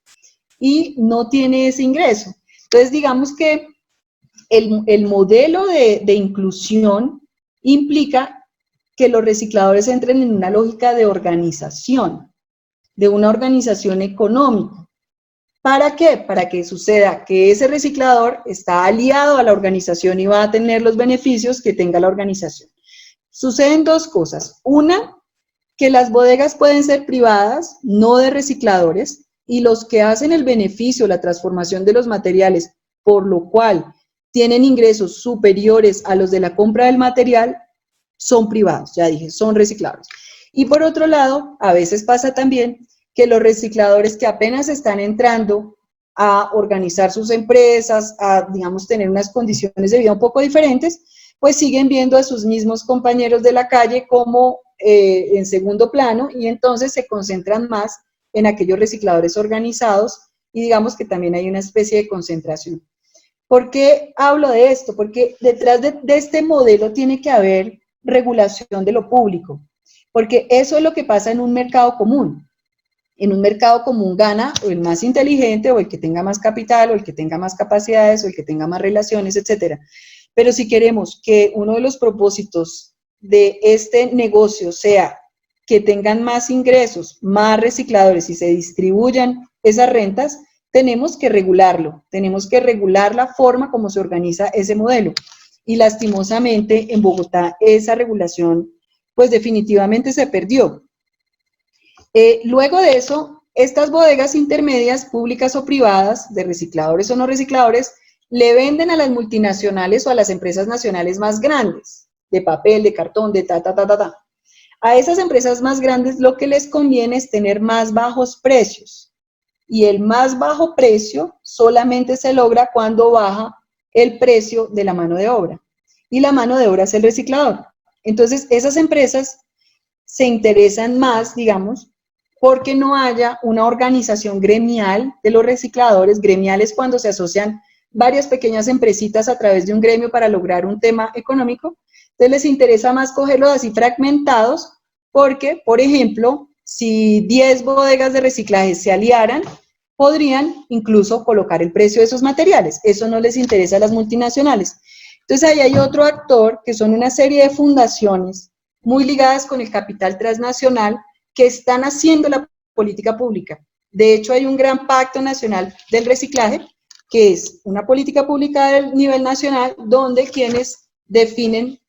y no tiene ese ingreso. Entonces, digamos que el modelo de inclusión implica que los recicladores entren en una lógica de organización, de una organización económica. ¿Para qué? Para que suceda que ese reciclador está aliado a la organización y va a tener los beneficios que tenga la organización. Suceden dos cosas. Una, que las bodegas pueden ser privadas, no de recicladores, y los que hacen el beneficio, la transformación de los materiales, por lo cual tienen ingresos superiores a los de la compra del material, son privados, ya dije, son recicladores. Y por otro lado, a veces pasa también que los recicladores que apenas están entrando a organizar sus empresas, a, digamos, tener unas condiciones de vida un poco diferentes, pues siguen viendo a sus mismos compañeros de la calle como en segundo plano y entonces se concentran más en aquellos recicladores organizados y digamos que también hay una especie de concentración. ¿Por qué hablo de esto? Porque detrás de este modelo tiene que haber regulación de lo público, porque eso es lo que pasa en un mercado común. En un mercado común gana o el más inteligente, o el que tenga más capital, o el que tenga más capacidades, o el que tenga más relaciones, etcétera. Pero si queremos que uno de los propósitos de este negocio sea que tengan más ingresos, más recicladores y se distribuyan esas rentas, tenemos que regularlo, tenemos que regular la forma como se organiza ese modelo. Y lastimosamente en Bogotá esa regulación pues definitivamente se perdió. Luego de eso, estas bodegas intermedias, públicas o privadas, de recicladores o no recicladores, le venden a las multinacionales o a las empresas nacionales más grandes, de papel, de cartón, de ta. A esas empresas más grandes lo que les conviene es tener más bajos precios. Y el más bajo precio solamente se logra cuando baja el precio de la mano de obra. Y la mano de obra es el reciclador. Entonces, esas empresas se interesan más, digamos, porque no haya una organización gremial de los recicladores. Gremiales cuando se asocian varias pequeñas empresitas a través de un gremio para lograr un tema económico. Entonces les interesa más cogerlos así fragmentados porque, por ejemplo, si 10 bodegas de reciclaje se aliaran, podrían incluso colocar el precio de esos materiales. Eso no les interesa a las multinacionales. Entonces ahí hay otro actor que son una serie de fundaciones muy ligadas con el capital transnacional que están haciendo la política pública. De hecho, hay un gran pacto nacional del reciclaje, que es una política pública del nivel nacional, donde quienes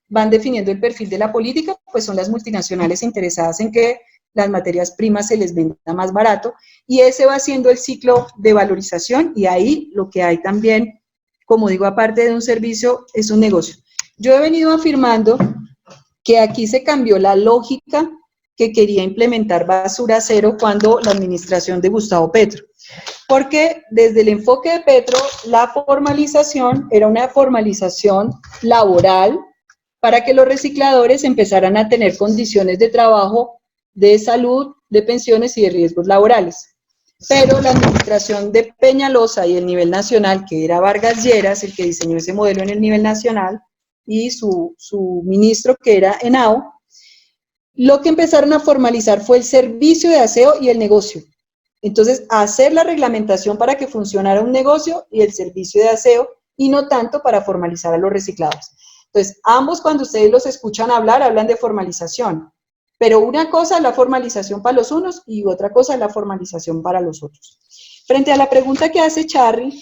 van definiendo el perfil de la política, pues son las multinacionales interesadas en que las materias primas se les venda más barato, y ese va siendo el ciclo de valorización, y ahí lo que hay también, como digo, aparte de un servicio, es un negocio. Yo he venido afirmando que aquí se cambió la lógica que quería implementar Basura Cero cuando la administración de Gustavo Petro. Porque desde el enfoque de Petro, la formalización era una formalización laboral para que los recicladores empezaran a tener condiciones de trabajo, de salud, de pensiones y de riesgos laborales. Pero la administración de Peñalosa y el nivel nacional, que era Vargas Lleras, el que diseñó ese modelo en el nivel nacional, y su ministro, que era Henao, lo que empezaron a formalizar fue el servicio de aseo y el negocio. Entonces, hacer la reglamentación para que funcionara un negocio y el servicio de aseo, y no tanto para formalizar a los recicladores. Entonces, ambos, cuando ustedes los escuchan hablar, hablan de formalización. Pero una cosa es la formalización para los unos y otra cosa es la formalización para los otros. Frente a la pregunta que hace Charly,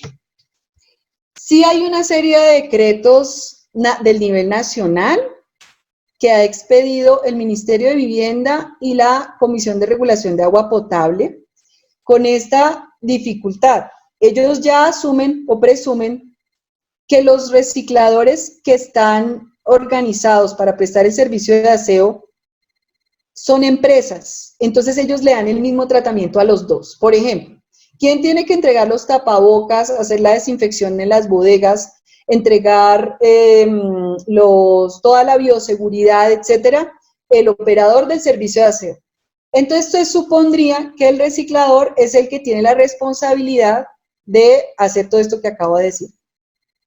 sí hay una serie de decretos del nivel nacional que ha expedido el Ministerio de Vivienda y la Comisión de Regulación de Agua Potable con esta dificultad. Ellos ya asumen o presumen que los recicladores que están organizados para prestar el servicio de aseo son empresas, entonces ellos le dan el mismo tratamiento a los dos. Por ejemplo, ¿quién tiene que entregar los tapabocas, hacer la desinfección en las bodegas, entregar toda la bioseguridad, etcétera? El operador del servicio de aseo. Entonces, se supondría que el reciclador es el que tiene la responsabilidad de hacer todo esto que acabo de decir.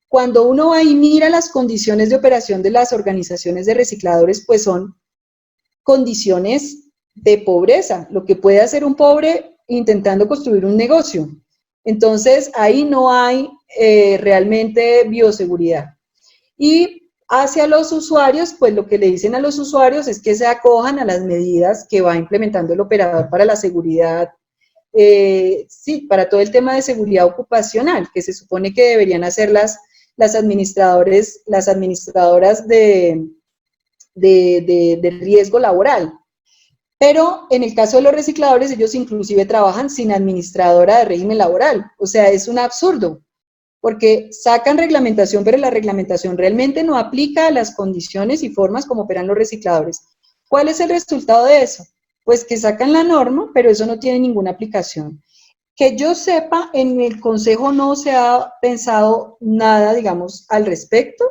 Cuando uno va y mira las condiciones de operación de las organizaciones de recicladores, pues son condiciones de pobreza, lo que puede hacer un pobre intentando construir un negocio. Entonces, ahí no hay realmente bioseguridad. Y hacia los usuarios, pues lo que le dicen a los usuarios es que se acojan a las medidas que va implementando el operador para la seguridad, sí, para todo el tema de seguridad ocupacional, que se supone que deberían hacer las administradoras de riesgo laboral. Pero en el caso de los recicladores, ellos inclusive trabajan sin administradora de régimen laboral. O sea, es un absurdo, porque sacan reglamentación, pero la reglamentación realmente no aplica a las condiciones y formas como operan los recicladores. ¿Cuál es el resultado de eso? Pues que sacan la norma, pero eso no tiene ninguna aplicación. Que yo sepa, en el Consejo no se ha pensado nada, digamos, al respecto.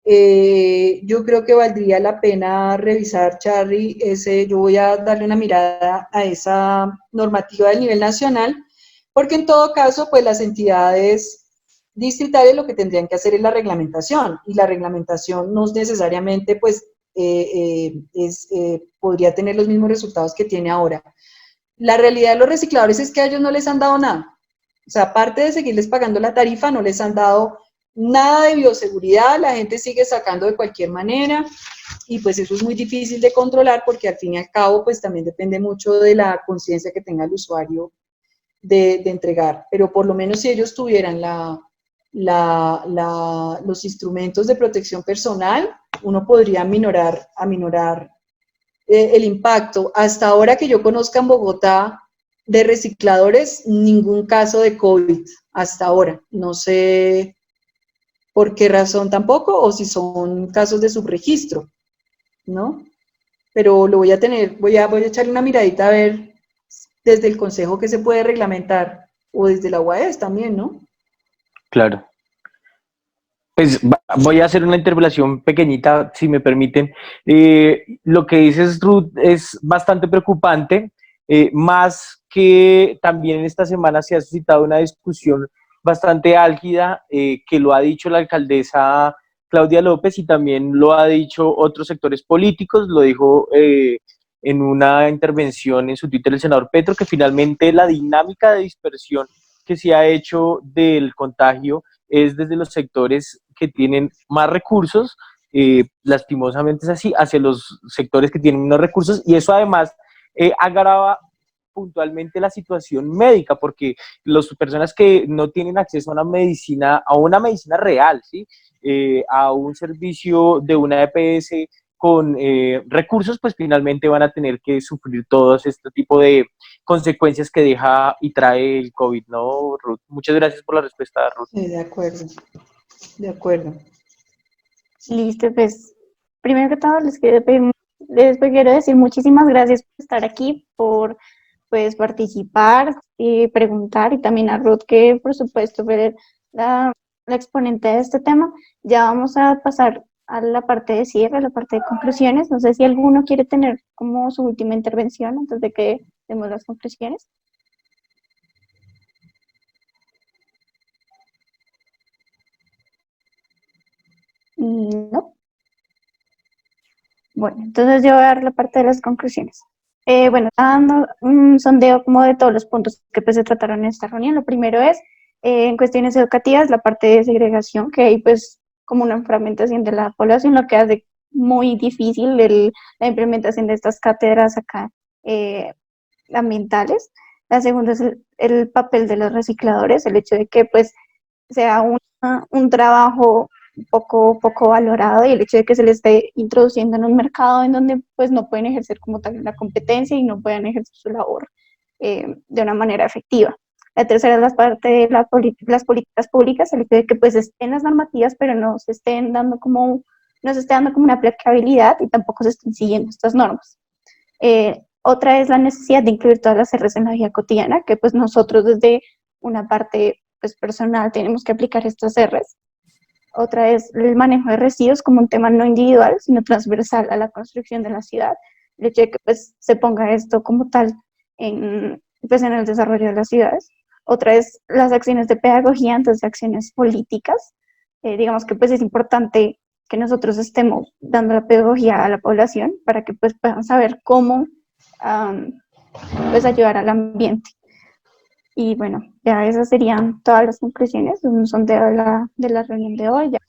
Yo creo que valdría la pena revisar, Charly, yo voy a darle una mirada a esa normativa del nivel nacional, porque en todo caso, pues las entidades distritales lo que tendrían que hacer es la reglamentación, y la reglamentación no es necesariamente, pues, podría tener los mismos resultados que tiene ahora. La realidad de los recicladores es que a ellos no les han dado nada. O sea, aparte de seguirles pagando la tarifa, no les han dado nada de bioseguridad, la gente sigue sacando de cualquier manera, y pues eso es muy difícil de controlar, porque al fin y al cabo, pues también depende mucho de la conciencia que tenga el usuario de entregar. Pero por lo menos si ellos tuvieran los instrumentos de protección personal, uno podría aminorar el impacto. Hasta ahora que yo conozca en Bogotá de recicladores, ningún caso de COVID, hasta ahora. No sé por qué razón tampoco, o si son casos de subregistro, ¿no? Pero lo voy a tener, voy a echarle una miradita a ver desde el Consejo que se puede reglamentar, o desde la UAS también, ¿no? Claro. Pues voy a hacer una interpelación pequeñita, si me permiten. Lo que dices, Ruth, es bastante preocupante, más que también esta semana se ha suscitado una discusión bastante álgida, que lo ha dicho la alcaldesa Claudia López y también lo ha dicho otros sectores políticos, lo dijo en una intervención en su Twitter el senador Petro, que finalmente la dinámica de dispersión que se ha hecho del contagio es desde los sectores que tienen más recursos, lastimosamente es así, hacia los sectores que tienen menos recursos, y eso además agrava puntualmente la situación médica, porque las personas que no tienen acceso a una medicina real, ¿sí? A un servicio de una EPS con recursos, pues finalmente van a tener que sufrir todos este tipo de consecuencias que deja y trae el COVID, ¿no, Ruth? Muchas gracias por la respuesta, Ruth. Sí, de acuerdo, de acuerdo. Listo, pues primero que todo les quiero decir muchísimas gracias por estar aquí, por pues participar y preguntar, y también a Ruth, que por supuesto fue la exponente de este tema. Ya vamos a pasar a la parte de cierre, a la parte de conclusiones. No sé si alguno quiere tener como su última intervención antes de que demos las conclusiones. No. Bueno, entonces yo voy a dar la parte de las conclusiones. Bueno, dando un sondeo como de todos los puntos que pues se trataron en esta reunión. Lo primero es, en cuestiones educativas, la parte de segregación, que hay pues como una fragmentación de la población, lo que hace muy difícil la implementación de estas cátedras acá ambientales. La segunda es el papel de los recicladores, el hecho de que pues sea un trabajo poco valorado, y el hecho de que se les esté introduciendo en un mercado en donde pues no pueden ejercer como tal la competencia y no puedan ejercer su labor de una manera efectiva. La tercera es la parte de las políticas públicas, el hecho de que pues estén las normativas, pero no se esté dando como una aplicabilidad y tampoco se estén siguiendo estas normas. Otra es la necesidad de incluir todas las R's en la vida cotidiana, que pues nosotros desde una parte pues, personal tenemos que aplicar estas R's. Otra es el manejo de residuos como un tema no individual, sino transversal a la construcción de la ciudad. El hecho de que pues, se ponga esto como tal en el desarrollo de las ciudades. Otra es las acciones de pedagogía, entonces acciones políticas. Digamos que pues es importante que nosotros estemos dando la pedagogía a la población para que pues puedan saber cómo pues ayudar al ambiente. Y bueno, ya esas serían todas las conclusiones, son de la reunión de hoy. Ya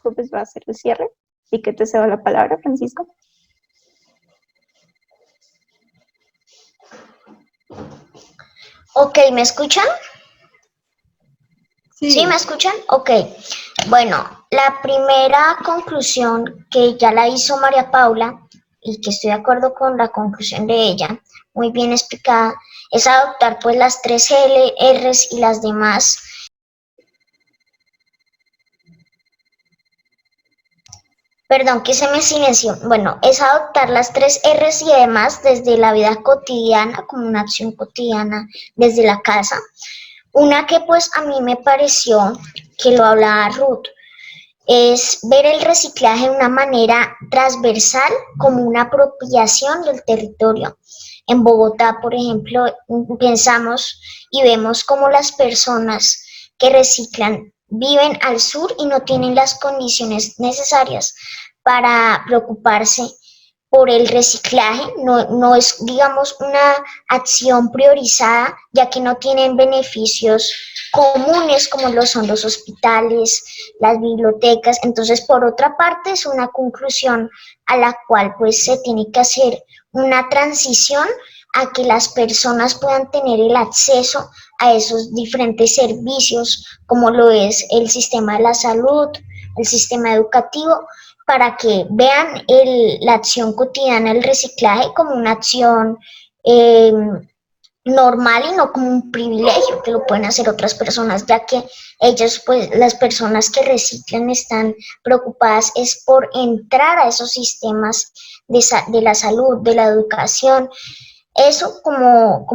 pues va a ser el cierre. Así que te cedo la palabra, Francisco. Ok, ¿me escuchan? ¿Sí, me escuchan? Ok. Bueno, la primera conclusión que ya la hizo María Paula, y que estoy de acuerdo con la conclusión de ella, muy bien explicada, es adoptar pues las 3 R's y las demás. Perdón, que se me silenció. Bueno, es adoptar las 3 R's y demás desde la vida cotidiana, como una acción cotidiana desde la casa. Una que pues a mí me pareció, que lo hablaba Ruth, es ver el reciclaje de una manera transversal como una apropiación del territorio. En Bogotá, por ejemplo, pensamos y vemos cómo las personas que reciclan viven al sur y no tienen las condiciones necesarias para preocuparse por el reciclaje, no es, digamos, una acción priorizada, ya que no tienen beneficios comunes como lo son los hospitales, las bibliotecas. Entonces, por otra parte, es una conclusión a la cual pues se tiene que hacer una transición a que las personas puedan tener el acceso a esos diferentes servicios, como lo es el sistema de la salud, el sistema educativo, para que vean la acción cotidiana del reciclaje como una acción normal y no como un privilegio que lo pueden hacer otras personas, ya que ellos, pues las personas que reciclan están preocupadas es por entrar a esos sistemas de la salud, de la educación. Eso como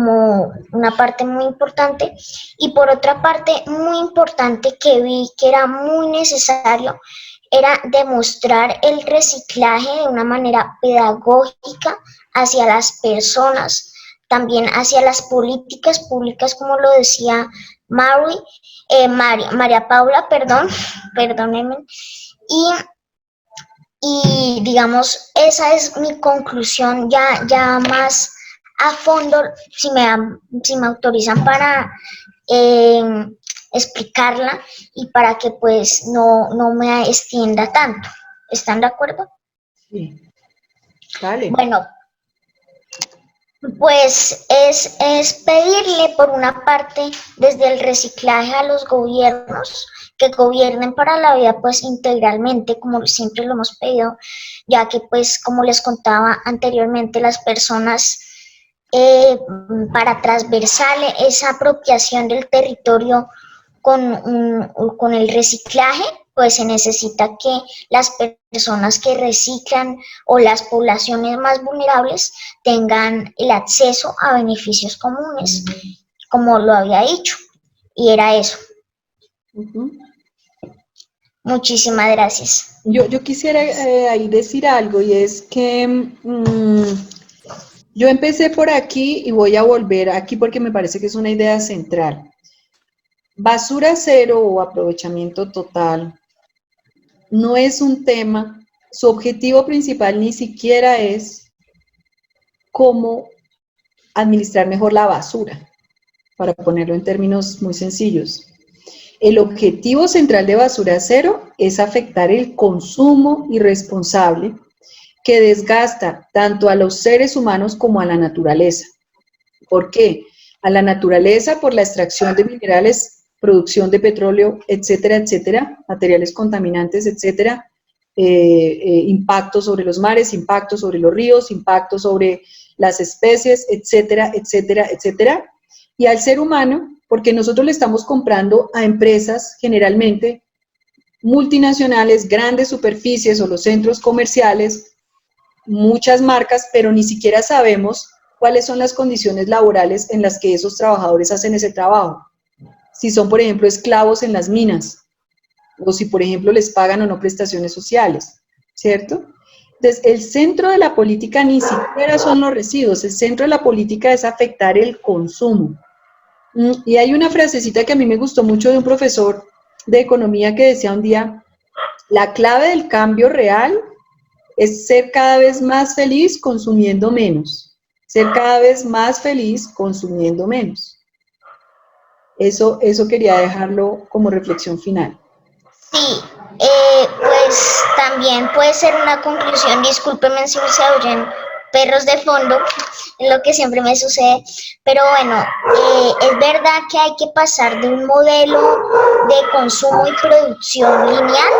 una parte muy importante. Y por otra parte, muy importante que vi que era muy necesario, era demostrar el reciclaje de una manera pedagógica hacia las personas, también hacia las políticas públicas, como lo decía María Paula, perdónenme, y digamos, esa es mi conclusión ya más a fondo, si me autorizan para explicarla y para que pues no me extienda tanto. ¿Están de acuerdo? Sí. Dale. Bueno, pues es pedirle por una parte desde el reciclaje a los gobiernos que gobiernen para la vida pues integralmente, como siempre lo hemos pedido, ya que pues como les contaba anteriormente, las personas para transversal esa apropiación del territorio con el reciclaje, pues se necesita que las personas que reciclan o las poblaciones más vulnerables tengan el acceso a beneficios comunes, como lo había dicho, y era eso. Muchísimas gracias. Yo quisiera ahí decir algo, y es que yo empecé por aquí y voy a volver aquí porque me parece que es una idea central. Basura cero o aprovechamiento total no es un tema, su objetivo principal ni siquiera es cómo administrar mejor la basura, para ponerlo en términos muy sencillos. El objetivo central de Basura Cero es afectar el consumo irresponsable que desgasta tanto a los seres humanos como a la naturaleza. ¿Por qué? A la naturaleza por la extracción de minerales, producción de petróleo, etcétera, etcétera, materiales contaminantes, etcétera, impacto sobre los mares, impacto sobre los ríos, impacto sobre las especies, etcétera, etcétera, etcétera. Y al ser humano, porque nosotros le estamos comprando a empresas generalmente multinacionales, grandes superficies o los centros comerciales, muchas marcas, pero ni siquiera sabemos cuáles son las condiciones laborales en las que esos trabajadores hacen ese trabajo. Si son, por ejemplo, esclavos en las minas, o si, por ejemplo, les pagan o no prestaciones sociales, ¿cierto? Entonces, el centro de la política ni siquiera son los residuos, el centro de la política es afectar el consumo. Y hay una frasecita que a mí me gustó mucho de un profesor de economía que decía un día, la clave del cambio real es ser cada vez más feliz consumiendo menos. Ser cada vez más feliz consumiendo menos. Eso quería dejarlo como reflexión final. Sí, pues también puede ser una conclusión, discúlpenme si se oyen perros de fondo, es lo que siempre me sucede, pero bueno, es verdad que hay que pasar de un modelo de consumo y producción lineal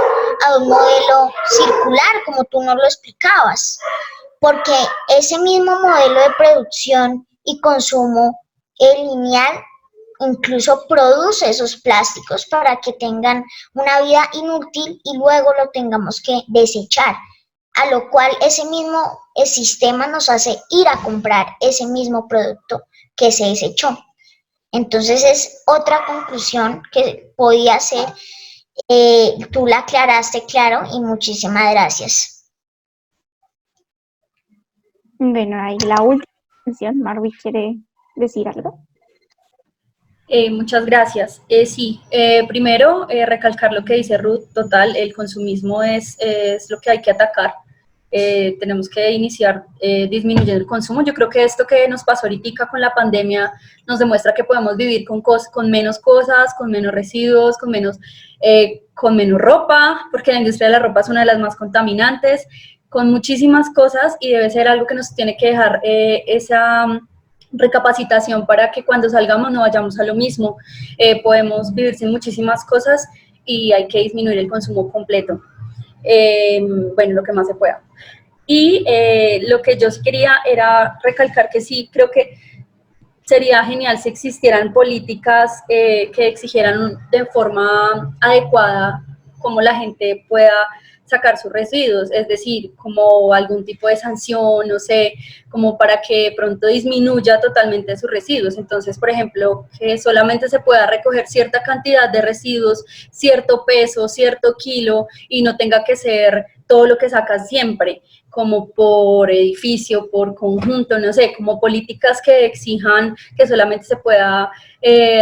a un modelo circular, como tú nos lo explicabas, porque ese mismo modelo de producción y consumo lineal incluso produce esos plásticos para que tengan una vida inútil y luego lo tengamos que desechar, a lo cual ese mismo sistema nos hace ir a comprar ese mismo producto que se desechó. Entonces es otra conclusión que podía ser, tú la aclaraste, claro, y muchísimas gracias. Bueno, ahí la última mención, Marwi quiere decir algo. Muchas gracias. Sí, primero recalcar lo que dice Ruth, total, el consumismo es lo que hay que atacar. Tenemos que iniciar disminuyendo el consumo. Yo creo que esto que nos pasó ahorita con la pandemia nos demuestra que podemos vivir con menos cosas, con menos residuos, con menos ropa, porque la industria de la ropa es una de las más contaminantes, con muchísimas cosas, y debe ser algo que nos tiene que dejar esa recapacitación para que cuando salgamos no vayamos a lo mismo. Podemos vivir sin muchísimas cosas y hay que disminuir el consumo completo. Bueno, lo que más se pueda. Y lo que yo sí quería era recalcar que sí, creo que sería genial si existieran políticas que exigieran de forma adecuada cómo la gente pueda sacar sus residuos, es decir, como algún tipo de sanción, no sé, como para que pronto disminuya totalmente sus residuos. Entonces, por ejemplo, que solamente se pueda recoger cierta cantidad de residuos, cierto peso, cierto kilo, y no tenga que ser todo lo que sacas siempre, como por edificio, por conjunto, no sé, como políticas que exijan que solamente se pueda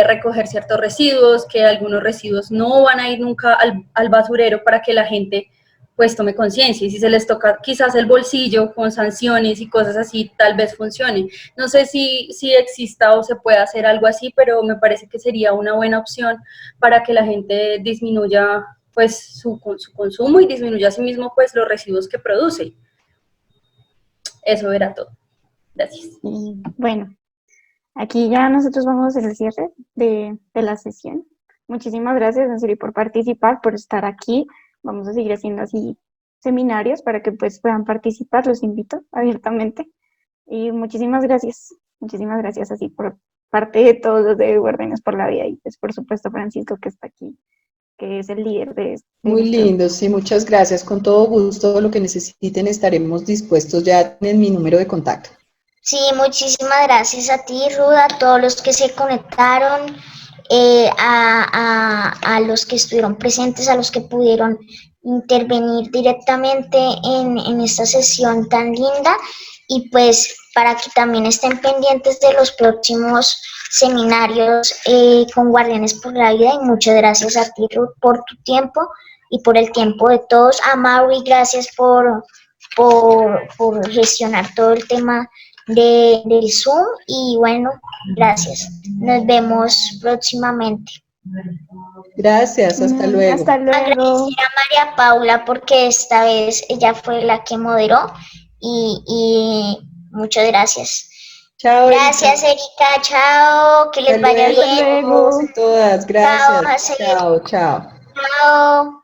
recoger ciertos residuos, que algunos residuos no van a ir nunca al basurero, para que la gente pues tome conciencia, y si se les toca quizás el bolsillo con sanciones y cosas así, tal vez funcione. No sé si exista o se puede hacer algo así, pero me parece que sería una buena opción para que la gente disminuya pues su consumo y disminuya a sí mismo pues los residuos que produce. Eso era todo. Gracias. Y bueno, aquí ya nosotros vamos a hacer el cierre de la sesión. Muchísimas gracias, en serio, por participar, por estar aquí. Vamos a seguir haciendo así seminarios para que pues puedan participar, los invito abiertamente. Y muchísimas gracias así por parte de todos los de Guardianes por la Vida, y pues por supuesto Francisco, que está aquí, que es el líder de este. Muy lindo, sí, muchas gracias. Con todo gusto, lo que necesiten estaremos dispuestos, ya en mi número de contacto. Sí, muchísimas gracias a ti, Ruda, a todos los que se conectaron, a los que estuvieron presentes, a los que pudieron intervenir directamente en esta sesión tan linda, y pues para que también estén pendientes de los próximos seminarios con Guardianes por la Vida. Y muchas gracias a ti, Ruth, por tu tiempo y por el tiempo de todos. A Mauri, gracias por gestionar todo el tema del Zoom, y bueno, gracias. Nos vemos próximamente. Gracias, hasta luego. Hasta luego. Agradecer a María Paula porque esta vez ella fue la que moderó y muchas gracias. Chao, Gracias, Erika. Chao. Que les Hasta vaya luego, bien. luego. todos y todas. Chao, Gracias. Hazel. Chao, chao. Chao.